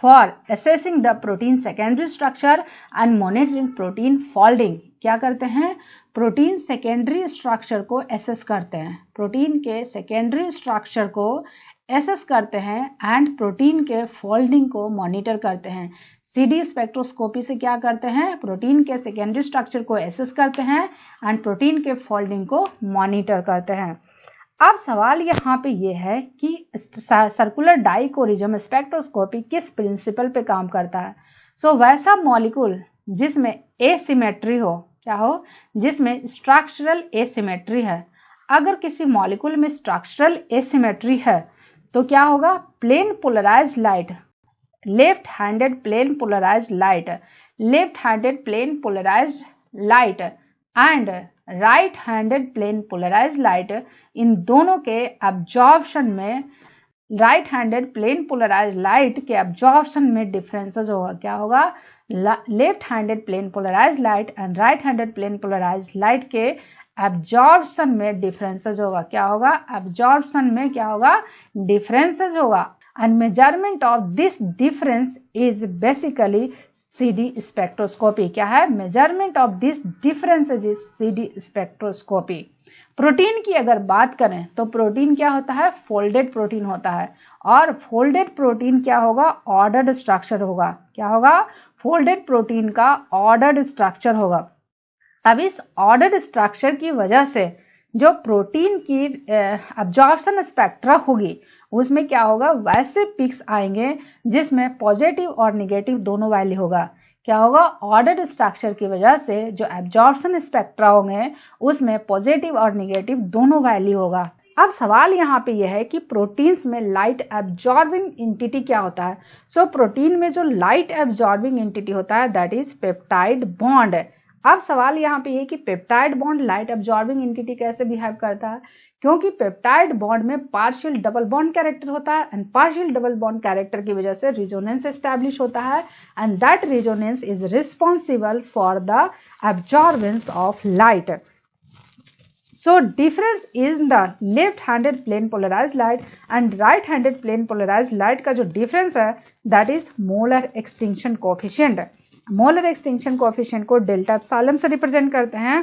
for assessing the protein secondary structure and monitoring protein folding. क्या करते हैं? प्रोटीन सेकेंडरी स्ट्रक्चर को एसेस करते हैं, प्रोटीन के सेकेंडरी स्ट्रक्चर को एसेस करते हैं एंड प्रोटीन के फोल्डिंग को मॉनिटर करते हैं. सीडी स्पेक्ट्रोस्कोपी से क्या करते हैं? प्रोटीन के सेकेंडरी स्ट्रक्चर को एसेस करते हैं एंड प्रोटीन के फोल्डिंग को मॉनिटर करते हैं. अब सवाल यहाँ पे ये है कि सर्कुलर डाइकोरिज्म स्पेक्ट्रोस्कोपी किस प्रिंसिपल पे काम करता है. सो वैसा मॉलिक्यूल जिसमें एसिमेट्री हो, क्या हो? जिसमें स्ट्रक्चरल एसिमेट्री है. अगर किसी मॉलिक्यूल में स्ट्रक्चरल एसिमेट्री है तो क्या होगा? Plane polarized light, left handed plane polarized light, left handed plane polarized light and right handed plane polarized light, इन दोनों के एब्जॉर्प्शन में, right handed plane polarized light के एब्जॉर्प्शन में डिफरेंसेस होगा. क्या होगा? Left handed plane polarized light and right handed plane polarized light के एब्जॉर्प्शन में डिफरेंसेस होगा. क्या होगा? एब्जॉर्प्शन में क्या होगा? डिफरेंसेस होगा. And measurement of this difference is basically CD spectroscopy. क्या है? Measurement of this differences is CD spectroscopy. Protein की अगर बात करें तो प्रोटीन क्या होता है? फोल्डेड प्रोटीन होता है और फोल्डेड प्रोटीन क्या होगा? ऑर्डर्ड स्ट्रक्चर होगा. क्या होगा? फोल्डेड प्रोटीन का ऑर्डर्ड स्ट्रक्चर होगा. अब इस ऑर्डर्ड स्ट्रक्चर की वजह से जो प्रोटीन की एब्जॉर्प्शन स्पेक्ट्रा होगी उसमें क्या होगा? वैसे पिक्स आएंगे जिसमें पॉजिटिव और नेगेटिव दोनों वैल्यू होगा. क्या होगा? ऑर्डर्ड स्ट्रक्चर की वजह से जो एब्जॉर्प्शन स्पेक्ट्रा होंगे उसमें पॉजिटिव और नेगेटिव दोनों वैल्यू होगा. अब सवाल यहाँ पे यह है कि प्रोटीन्स में लाइट एब्जॉर्बिंग एंटिटी क्या होता है? सो प्रोटीन में जो लाइट एब्जॉर्बिंग एंटिटी होता है दैट इज पेप्टाइड बॉन्ड. अब सवाल यहाँ पे ये कि peptide bond light absorbing entity कैसे बिहेव करता है? क्योंकि पेप्टाइड बॉन्ड में पार्शियल डबल बॉन्ड कैरेक्टर होता है and partial double bond character की वजह से रेजोनेंस एस्टैब्लिश होता है and that resonance is responsible for the absorbance of light. So difference in the left-handed plane polarized light and right-handed plane polarized light का जो difference है that is molar extinction coefficient. Molar extinction coefficient को delta epsilon से represent करते हैं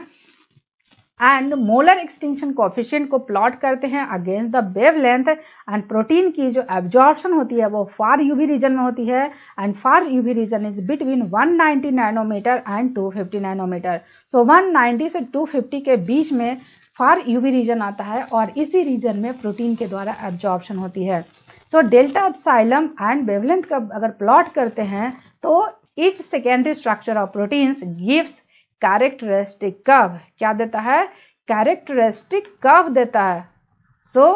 and molar extinction coefficient को plot करते हैं against the wavelength and protein की जो एब्जॉर्प्शन होती है वो फार यूवी रीजन में होती है and far UV region is between 190 nanometre and 250 nanometre. So 190 से 250 के बीच में फार यूवी रीजन आता है और इसी रीजन में प्रोटीन के द्वारा एब्जॉर्प्शन होती है. So delta epsilon and wavelength का अगर प्लॉट करते हैं तो each secondary structure of proteins gives characteristic curve. क्या देता है? characteristic curve देता है. So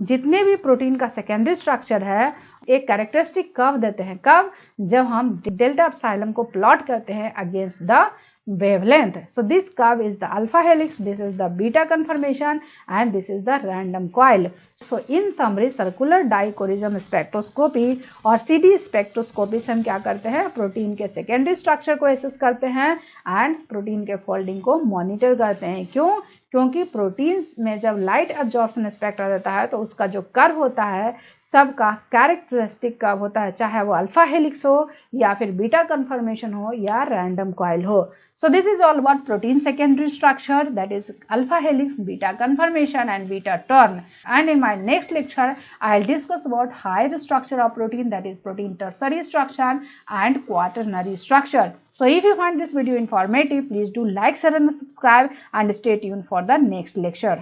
जितने भी प्रोटीन का सेकेंडरी स्ट्रक्चर है एक कैरेक्टरिस्टिक कर्व देते हैं. कब? जब हम डेल्टा एप्सिलॉन को प्लॉट करते हैं against the wavelength. So this curve is the alpha helix, this is the beta conformation and this is the random coil. So in summary circular dichroism spectroscopy और CD spectroscopy से हम क्या करते हैं? Protein के secondary structure को assess करते हैं एंड प्रोटीन के फोल्डिंग को मॉनिटर करते हैं. क्यों? क्योंकि प्रोटीन्स में जब लाइट एब्जॉर्प्शन स्पेक्ट्रा रहता है तो उसका जो कर्व होता है सबका कैरेक्टरिस्टिक कर्व होता है, चाहे वो अल्फा हेलिक्स हो या फिर बीटा कन्फर्मेशन हो या रैंडम कॉइल हो. So this is all about protein secondary structure, that is alpha helix, beta conformation and beta turn. And in my next lecture, I'll discuss about higher structure of protein, that is protein tertiary structure and quaternary structure. So if you find this video informative, please do like, share and subscribe and stay tuned for the next lecture.